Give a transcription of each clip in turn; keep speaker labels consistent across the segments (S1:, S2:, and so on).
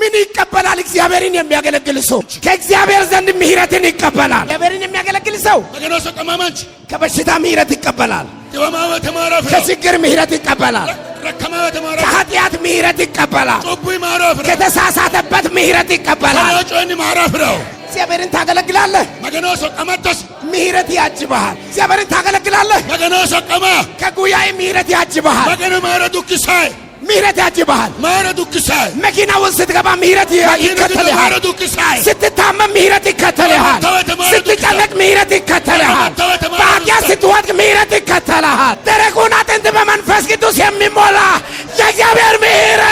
S1: ምን ይቀበላል? እግዚአብሔርን የሚያገለግል ሰው ከእግዚአብሔር ዘንድ ምህረትን ይቀበላል። እግዚአብሔርን የሚያገለግል ሰው ከበሽታ ምህረት ይቀበላል። ከችግር ምህረት ይቀበላል። ከኃጢአት ምህረት ይቀበላል። ከተሳሳተበት ምህረት ይቀበላል። እግዚአብሔርን ታገለግላለህ፣ ምህረት ያጅብሃል። እግዚአብሔርን ታገለግላለህ፣ ከጉያዬ ምህረት ያጅብሃል። ምህረት ያጅብሃል። መኪና ውስጥ ስትገባ ምህረት ይከተልሃል። ስትታመም ምህረት ይከተልሃል። ስትጨነቅ ምህረት ይከተልሃል። በኃጢአት ስትወድቅ ምህረት ይከተልሃል። ደረቁን አጥንት በመንፈስ ቅዱስ የሚሞላ የእግዚአብሔር ምህረት፣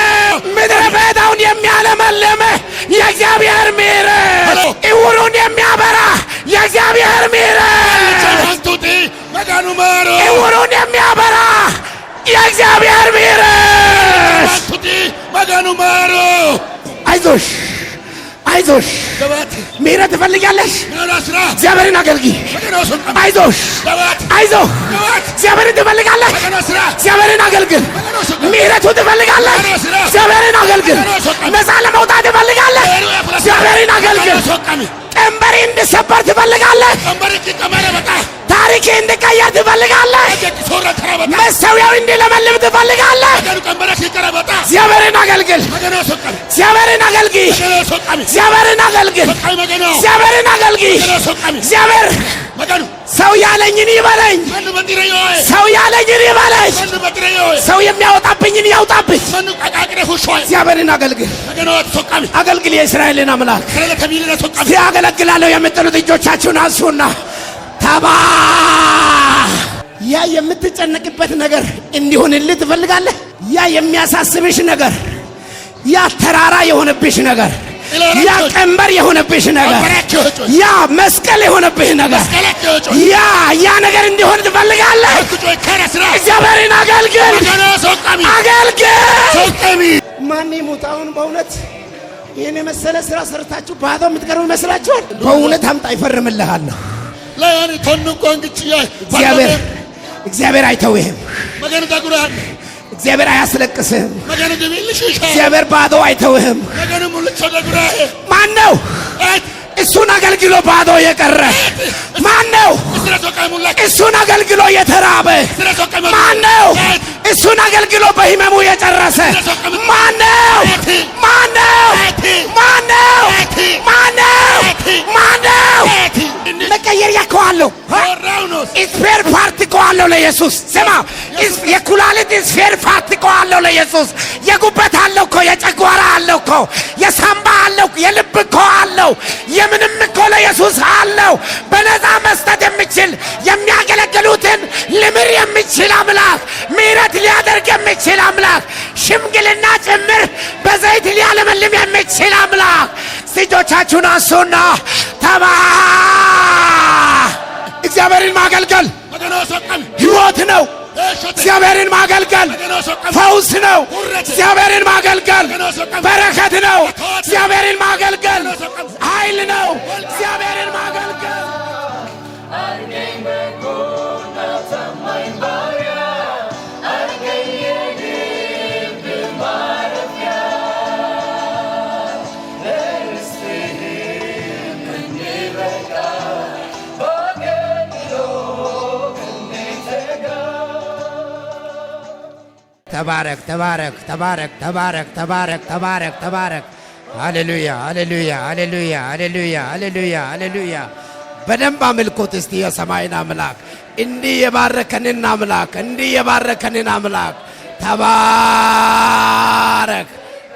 S1: ምድረ በዳውን የሚያለመልም የእግዚአብሔር ምህረት፣ ዕውሩን የሚያበራ የእግዚአብሔር ምህረት፣ ዕውሩን የሚያበራ የእግዚአብሔር ምህረት። አይዞሽ አይዞሽ፣ ምህረት ትፈልጋለሽ? እግዚአብሔርን አገልግይ። አይዞሽ አይዞህ፣ እግዚአብሔርን ትፈልጋለህ? እግዚአብሔርን አገልግል። ምህረቱ ትፈልጋለህ? እግዚአብሔርን አገልግል። ነፃ ለመውጣት ትፈልጋለህ? እግዚአብሔርን አገልግል። ቀንበሪ እንዲሰበር ትፈልጋለህ? ታሪክ እንዲቀየር ትፈልጋለህ? መሠዊያው እንዲለመልም ትፈልጋለህ? እግዚአብሔርን አገልግል። እግዚአብሔርን አገልግይ። እግዚአብሔርን አገልግል። እግዚአብሔርን አገልግይ። እግዚአብሔር ሰው ያለኝን ይበለኝ፣ ሰው ያለኝን ይበለኝ፣ ሰው የሚያወጣብኝን ያውጣብኝ። እግዚአብሔርን አገልግል። አገልግል የእስራኤልን አምላክ። ሲያገለግላለሁ የምትሉት እጆቻችሁን አንሱና ያ የምትጨነቅበት ነገር እንዲሆንልህ ትፈልጋለህ? ያ የሚያሳስብሽ ነገር፣ ያ ተራራ የሆነብሽ ነገር፣ ያ ቀንበር የሆነብሽ ነገር፣ ያ መስቀል የሆነብሽ ነገር፣ ያ ነገር እንዲሆን ትፈልጋለህ? እግዚአብሔርን አገልግል። አገልግል። ማን ይሙት አሁን በእውነት ይህን የመሰለ ስራ ሰርታችሁ ባዶ የምትቀርቡ ይመስላችኋል? በእውነት አምጣ ይፈርምልሃለሁ። እግዚአብሔር አይተውህም። እግዚአብሔር አያስለቅስህም። እግዚአብሔር ባዶ አይተውህም። ማን ነው እሱን አገልግሎ ባዶ የቀረ? ማን ነው እሱን አገልግሎ የተራበ? ማን ነው እሱን አገልግሎ በህመሙ የጨረሰ? ማን ነው? ማን ነው? ማን ነው? ማን ነው? ማን ነው? መቀየር ያከዋለሁ። ስፔር ፓርት ከዋለሁ ለኢየሱስ። ስማ፣ የኩላሊት ስፔር ፓርት ከዋለሁ ለኢየሱስ። የጉበት አለው እኮ፣ የጨጓራ አለው እኮ፣ የሳምባ አለው፣ የልብ እኮ አለው፣ የምንም እኮ ለኢየሱስ አለው። በነፃ መስጠት የሚችል የሚያገለግሉትን ልምር የሚችል አምላክ፣ ምህረት ሊያደርግ የሚችል አምላክ፣ ሽምግልና ጭምር በዘይት ሊያለመልም የሚችል አምላክ። እጆቻችሁን አንሱና እግዚአብሔርን ማገልገል ሕይወት ነው። እግዚአብሔርን ማገልገል ፈውስ ነው። እግዚአብሔርን ማገልገል በረከት ነው። እግዚአብሔርን ማገልገል ኃይል ነው። እግዚአብሔርን ማገልገል ተባረክ ተባረክ ተባረክ ተባረክ ተባረክ ተባረክ ተባረክ። ሃሌሉያ ሃሌሉያ ሃሌሉያ ሃሌሉያ ሃሌሉያ ሃሌሉያ። በደንብ አምልኮት እስቲ የሰማይን አምላክ፣ እንዲህ የባረከንን አምላክ፣ እንዲህ የባረከንን አምላክ። ተባረክ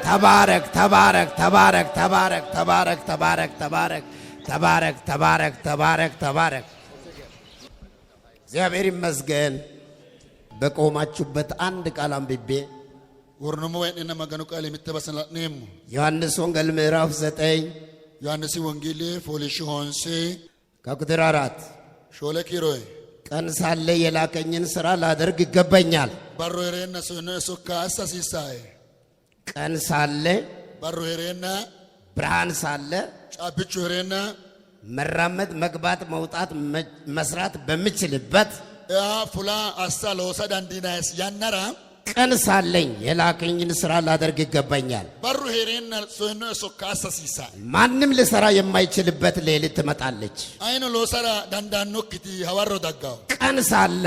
S1: ተባረክ ተባረክ ተባረክ ተባረክ ተባረክ ተባረክ ተባረክ ተባረክ ተባረክ ተባረክ ተባረክ። እግዚአብሔር ይመስገን። በቆማችሁበት አንድ ቃል አንብቤ
S2: ወርነሞ ወይኔ መገኑ ቃል የሚተበሰላኔም
S1: ዮሐንስ ወንጌል ምዕራፍ 9
S2: ዮሐንስ ወንጌል ፎሊሽ ሆንሴ
S1: ከቁጥር 4
S2: ሾለ ኪሮይ
S1: ቀን ሳለ የላከኝን ሥራ ላደርግ ይገባኛል።
S2: ባሮ ሄሬና ሶካ አሳሲሳይ
S1: ቀን ሳለ
S2: ባሮ ሄሬና
S1: ብርሃን ሳለ
S2: ጫብቹ ሄሬና
S1: መራመድ መግባት መውጣት መስራት በሚችልበት
S2: ያ ፉላ አሳሎ ሰዳንዲናስ ያነራ
S1: ቀን ሳለኝ የላከኝን ስራ ላደርግ ይገባኛል።
S2: በሩ ሄሬና ሶይኖ ሶካሳ ሲሳ
S1: ማንም ልሰራ የማይችልበት ሌሊት ትመጣለች።
S2: አይኖ ሎሰራ ዳንዳኖ ክቲ ሐዋሮ ዳጋው
S1: ቀን ሳለ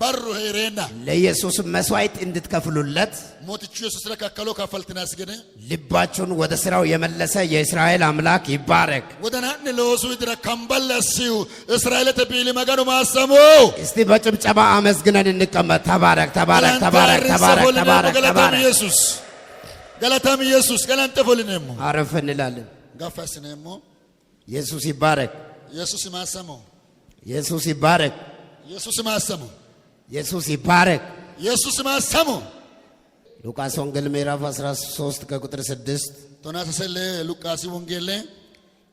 S2: በሩ ሄሬና
S1: ለኢየሱስ መስዋዕት እንድትከፍሉለት
S2: ሞትቹ ኢየሱስ ለካከሎ ካፈልትናስ ገደ
S1: ልባችሁን ወደ ስራው የመለሰ የእስራኤል አምላክ ይባረክ።
S2: ወደናን ለወሱ ይድረ ካምባለሲው እስራኤል ተቢሊ መገኑ ማሰሙ
S1: እስቲ በጭብጨባ አመስግነን እንቀመጥ። ተባረክ ተባረክ ተባረክ ተባረክ ተባረክ ተባረክ።
S2: ኢየሱስ ገላታም ኢየሱስ ገላንጠፎልነሞ
S1: አረፍ እንላለን።
S2: ጋፋስነሞ
S1: ኢየሱስ ይባረክ።
S2: ኢየሱስ ማሰሙ
S1: ኢየሱስ ይባረክ።
S2: ኢየሱስ ማሰሙ
S1: ኢየሱስ ይባረክ።
S2: ኢየሱስ ማሰሙ
S1: ሉቃስ ወንጌል ምዕራፍ 13 ከቁጥር 6
S2: ቶናሰለ ሉቃስ ወንጌል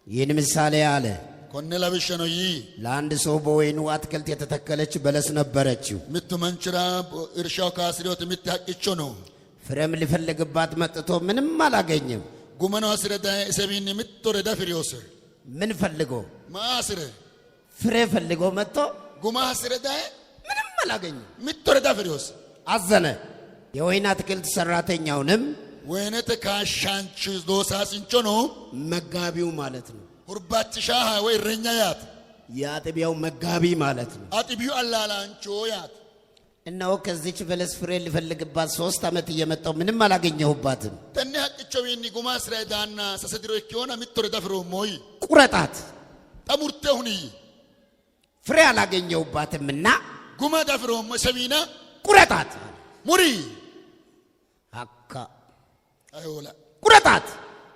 S1: ይህን ምሳሌ አለ።
S2: ኮነ ለብሸ ነው
S1: ለአንድ ሰው በወይኑ አትክልት የተተከለች በለስ ነበረችው።
S2: ምቱ መንችራ እርሻው ካስሪዮት ምትያቅቾ ነው።
S1: ፍሬም ሊፈልግባት መጥቶ ምንም አላገኘም።
S2: ጉመኖ አስረዳ ሰቢን ምትወረዳ ፍሬውስ
S1: ምን ፈልጎ
S2: ማስረ
S1: ፍሬ ፈልጎ መጥቶ
S2: ጉማ አስረዳ
S1: ምንም አላገኘም።
S2: ምትወረዳ ፍሬውስ
S1: አዘነ። የወይን አትክልት ሰራተኛውንም
S2: ወይነተ ካሻንቹ ዶሳስንቾ ነው
S1: መጋቢው ማለት ነው።
S2: ሁርባትሻ ወይ ረኛያት
S1: የአጥቢያው መጋቢ ማለት ነው።
S2: አጥቢው አላላንቾ ያት
S1: እነሆ ከዚች በለስ ፍሬ ሊፈልግባት 3 ዓመት እየመጣው ምንም አላገኘሁባትም።
S2: ተነ ሀቅቸው ይኒ ጉማ ስራዳና ሰሰድሮ ይሆና ምትወረዳ ፍሬው ሞይ
S1: ቁረጣት
S2: ተሙርተሁኒ
S1: ፍሬ አላገኘሁባትምና
S2: ጉማ ዳፍሮ ሰቢና
S1: ቁረጣት
S2: ሙሪ
S1: አካ
S2: አይወላ
S1: ቁረጣት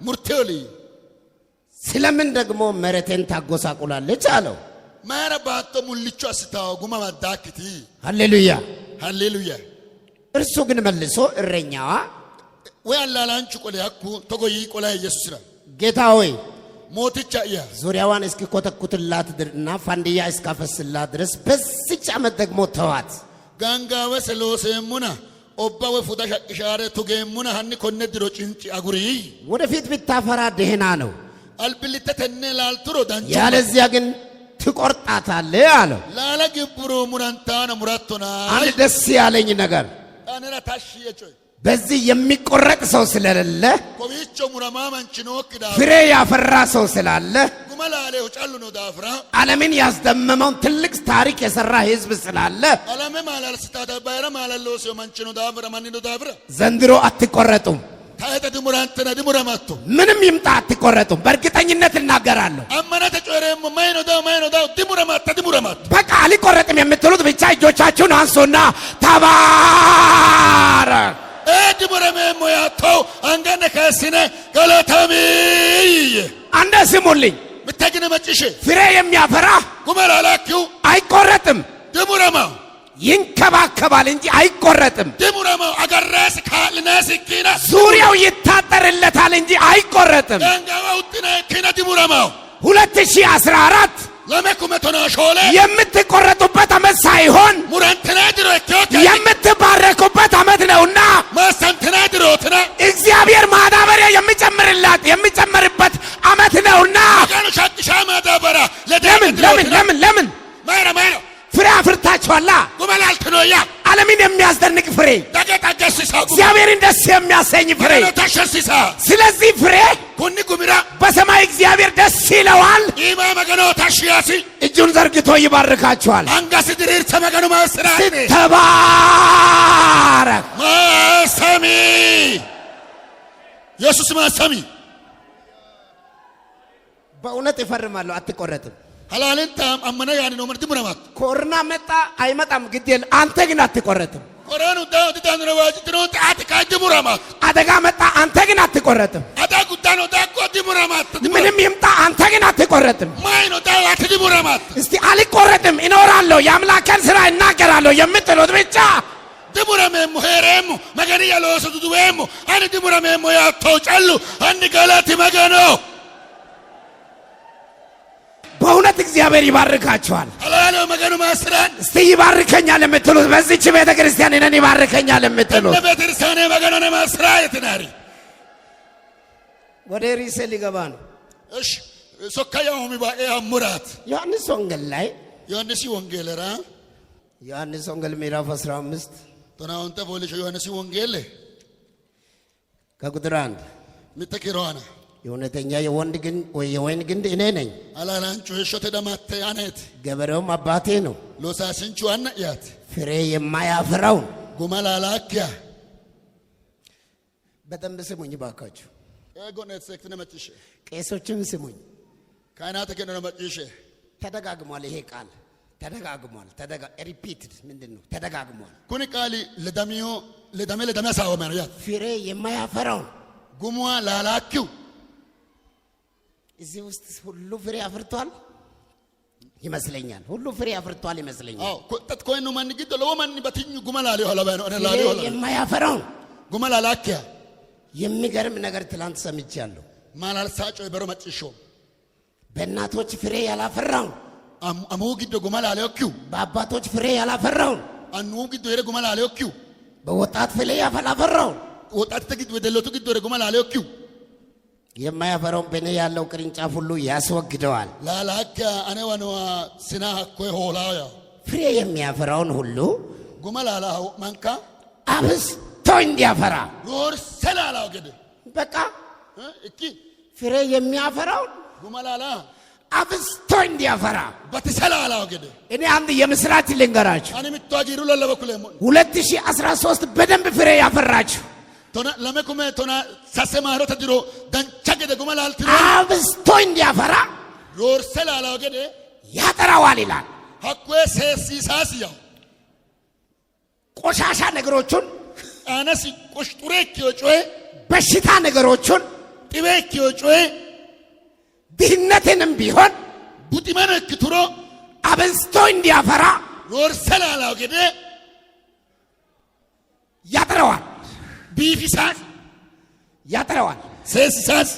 S2: ሙርቴሊ
S1: ስለምን ደግሞ መሬቴን ታጎሳቁላለች አለው።
S2: ማረባቶ ሙልቹ አስታው ጉማ ማዳክቲ
S1: ሃሌሉያ
S2: ሃሌሉያ።
S1: እርሱ ግን መልሶ እረኛዋ
S2: ወይ አላላንቹ ቆለ ያኩ ተጎይ ቆላ ኢየሱስ ነው
S1: ጌታ ሆይ
S2: ሞትቻ ያ
S1: ዙሪያዋን እስኪ ኮተኩትላት እና ፋንዲያ እስካፈስላት ድረስ በዚች ዓመት ደግሞ ተዋት።
S2: ጋንጋወ ሰሎሴሙና ኦባወ ፉዳሻ ኢሻረ ቱጌሙና ሀኒ ኮነ ድሮ ጭንጭ አጉሪ
S1: ወደፊት ብታፈራ ደህና ነው፣
S2: አልብልተተነ ላልትሮ ዳንቹ
S1: ያለዚያ ግን ትቆርጣታለህ አለው።
S2: ላላ ግብሩ ሙራንታና ሙራቶና
S1: አንድ ደስ ያለኝ ነገር
S2: አነራ ታሽየቾይ
S1: በዚህ የሚቆረጥ ሰው ስለሌለ
S2: ኮቢቾ ሙራማ ማንችኖ ክዳ
S1: ፍሬ ያፈራ ሰው ስላለ
S2: ጉመላለ ጫሉ ነው ዳፍራ
S1: ዓለምን ያስደመመውን ትልቅ ታሪክ የሰራ ህዝብ ስላለ
S2: ዓለም ማላል ስታዳ ባይራ ማላል ሰው ማንችኖ ዳፍራ ማንኖ ዳፍራ
S1: ዘንድሮ አትቆረጡም።
S2: ታየተ ድሙራንተና ድሙራማቶ
S1: ምንም ይምጣ አትቆረጡም። በእርግጠኝነት እናገራለሁ።
S2: አማና ተጮረም ማይኖ ዳው ድሙራማቶ
S1: በቃ አልቆረጥም የምትሉት ብቻ እጆቻችሁን አንሱና ተባረክ።
S2: ድሙራሜ ሞያቶ አንገነ ከስነ ገለታሚ
S1: አንደ ስሙልኝ
S2: ምታግነ መጭሽ
S1: ፍሬ የሚያፈራ
S2: ጉመላላኪው
S1: አይቆረጥም።
S2: ድሙራማው
S1: ይንከባከባል እንጂ አይቆረጥም።
S2: ድሙራማው አገራስ ካልናስ ኪና
S1: ዙሪያው ይታጠርለታል እንጂ አይቆረጥም።
S2: ጋንጋው ጥና ኪና ድሙራማው
S1: 2014
S2: ለመኩመቶና ሾለ
S1: የምትቆረጡበት ዓመት ሳይሆን
S2: ሙራንተና ድሮ
S1: የምትባረኩበት ዓመት ነውና
S2: ማሳንተና ድሮትና
S1: እግዚአብሔር ማዳበሪያ የሚጨምርበት ዓመት ነውና
S2: ጋኑ ሻቅሻ ማዳበራ
S1: ለምን
S2: ማራ
S1: ፍሬ አፍርታችኋላ።
S2: ጉመላልትኖያ
S1: ዓለምን የሚያስደንቅ ፍሬ፣
S2: ታገታገስሳ
S1: እግዚአብሔርን ደስ የሚያሰኝ ፍሬ።
S2: ታሸስሳ
S1: ስለዚህ ፍሬ
S2: ኩኒ ጉሚራ
S1: በሰማይ እግዚአብሔር ደስ ይለዋል።
S2: ኢማ መገኖ ታሽያሲ
S1: እጁን ዘርግቶ ይባርካችኋል።
S2: አንጋስ ድሪር ተመገኑ ማስራኒ
S1: ተባረክ።
S2: ማሰሚ ኢየሱስ ማሰሚ
S1: በእውነት ይፈርማለሁ፣ አትቆረጥም።
S2: ሐላልንታም አመና ያን ነው ማለት ድሙራማት
S1: ኮሮና መጣ አይመጣም ግዴል፣ አንተ ግን አትቆረጥም።
S2: ኮሮና ዳው ዳንሮ ዋጅ ድሮን ጣት ካድሙራማት
S1: አደጋ መጣ አንተ ግን አትቆረጥም።
S2: አዳጉ ዳኖ ዳቆ ድሙራማት
S1: ምንም ይምጣ አንተ ግን አትቆረጥም።
S2: ማይኖ ዳው አትድሙራማት
S1: እስቲ አልቆረጥም እኖራለሁ የአምላኬን ሥራ እናገራለሁ የምትሉት ብቻ
S2: ድሙራሜሞ ሄሬሞ መገኒ ያለወሰዱ ዱዌሞ አኒ ድሙራሜሞ ያተው ጫሉ አኒ ገላቲ መገኖ
S1: በእውነት እግዚአብሔር ይባርካችኋል።
S2: አላለ መገኑ ማስራን
S1: እስቲ ይባርከኛል የምትሉት በዚህች ቤተ ክርስቲያን እኔን ይባርከኛል የምትሉት
S2: ለቤተ ክርስቲያን መገኑ ማስራ የትናሪ
S1: ወደ ሪሴ ሊገባ ነው።
S2: እሺ ሶካያው ሚባኤ አሙራት
S1: ዮሐንስ ወንጌል ላይ
S2: ዮሐንስ ወንጌል ምዕራፍ
S1: 15
S2: ተናውንተ ፖሊሽ ዮሐንስ ወንጌል
S1: ከቁጥር 1
S2: ምትከራና
S1: የእውነተኛ የወንድ ግን ወይ የወይን ግንድ እኔ ነኝ
S2: አላላንቹ እሾተ ደማተ አነት
S1: ገበሬውም አባቴ ነው
S2: ሎሳስንቹ አናያት
S1: ፍሬ የማያፈራው
S2: ጉማላላኪያ
S1: በደንብ ስሙኝ ባካችሁ
S2: ኤጎነት ሰክተነ መጥሽ
S1: ቄሶችም ስሙኝ
S2: ካህናት ከነ መጥሽ
S1: ተደጋግሟል ይሄ ቃል ተደጋግሟል ሪፒትድ ምንድነው ተደጋግሟል
S2: ኩኒ ቃሊ ለደሜ ሳው ማንያ
S1: ፍሬ የማያፈራው
S2: ጉሟ ላላኪው
S1: እዚህ ውስጥ ሁሉ ፍሬ አፍርቷል ይመስለኛል ሁሉ ፍሬ አፍርቷል ይመስለኛል
S2: አዎ ኮተት ኮይኑ ማን ግድ ለወማን በትኙ ጉማላሊ ሆላ ባይ ነው እኔ ላሊ ሆላ
S1: የማያፈራው
S2: ጉማላላኪያ
S1: የሚገርም ነገር ትላንት ሰምቻለሁ
S2: ማላልሳጮ በሮ መጥሾ
S1: በእናቶች ፍሬ ያላፈራው
S2: አሙ ግድ ጉማላሊኪው
S1: በአባቶች ፍሬ ያላፈራው
S2: አኑ ግድ ወደ ጉማላሊኪው
S1: በወጣት ፍሬ ያላፈራው
S2: ወጣት ግድ ወደ ሎቱ ግድ ወደ ጉማላሊኪው
S1: የማያፈራው በእኔ ያለው ቅርንጫፍ ሁሉ ያስወግደዋል
S2: ላላካ አኔ ወነዋ ሲና ኮይ ሆላያ
S1: ፍሬ የሚያፈራውን ሁሉ
S2: ጉማላላው ማንካ
S1: አብስቶ እንዲያፈራ
S2: ሎር ሰላላው ገደ
S1: በቃ
S2: እኪ
S1: ፍሬ የሚያፈራውን
S2: ጉማላላ
S1: አብስቶ እንዲያፈራ
S2: በተሰላላው ገደ
S1: እኔ አንድ የምስራች ልንገራችሁ
S2: አኔ ምትዋጊሩ ለለበኩለሙ
S1: 2013 በደንብ ፍሬ ያፈራችሁ
S2: ቶና ለመኩመ ቶና ሳሰማሮ ተድሮ ዳንቻገደ ጉማላልትሮ
S1: አብስቶ እንዲያፈራ
S2: ሎር ሰላላው ገደ
S1: ያጠራዋል ይላል
S2: ሐቆ ሰሲሳሲያው
S1: ቆሻሻ ነገሮችን
S2: አነሲ ቆሽጡሬክ ይወጮይ
S1: በሽታ ነገሮችን
S2: ጥቤክ ይወጮይ
S1: ድህነትንም ቢሆን
S2: ቡጢመነክ ትሮ
S1: አብስቶ እንዲያፈራ
S2: ሎር ሰላላው ገደ
S1: ያጠራዋል
S2: ቢፊሳስ
S1: ያጠራዋል
S2: ሰሲሳስ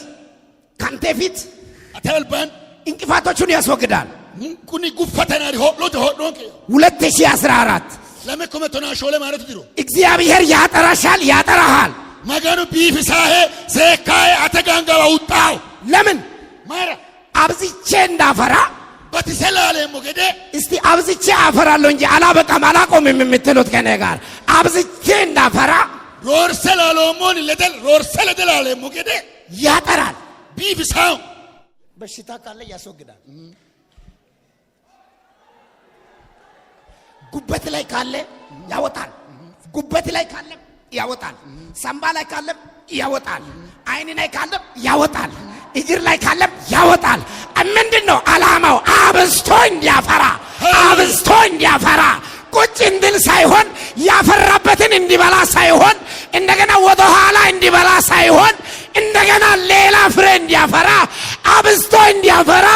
S1: ካንተ ፊት
S2: አተልባን
S1: እንቅፋቶቹን ያስወግዳል
S2: ኩኒ ጉፈተና ሆሎ ተሆዶንከ
S1: 2014
S2: ለመኩመ ቶና ሾለ ማለት ድሮ
S1: እግዚአብሔር ያጠራሻል ያጠራሃል
S2: ማጋኑ ቢፊሳሄ ሰካይ አተጋንጋው ውጣው
S1: ለምን
S2: ማራ
S1: አብዝቼ እንዳፈራ
S2: በተሰላለ ሞገደ
S1: እስቲ አብዝቼ አፈራለሁ እንጂ አላበቃም አላቆምም የምትሉት ከኔ ጋር አብዝቼ እንዳፈራ
S2: ሮርሰላሎሞን ለደል ሮርሰለደላለ ሞገደ
S1: ያጠራል
S2: ቢፊሳው
S1: በሽታ ካለ ያስወግዳል ጉበት ላይ ካለ ያወጣል ጉበት ላይ ካለ ያወጣል ሳምባ ላይ ካለ ያወጣል አይን ላይ ካለ ያወጣል እግር ላይ ካለ ያወጣል ምንድነው አላማው አብስቶ እንዲያፈራ ቁጭ እንድል ሳይሆን ያፈራበትን እንዲበላ ሳይሆን እንደገና ወደ ኋላ እንዲበላ ሳይሆን እንደገና ሌላ ፍሬ እንዲያፈራ አብስቶ እንዲያፈራ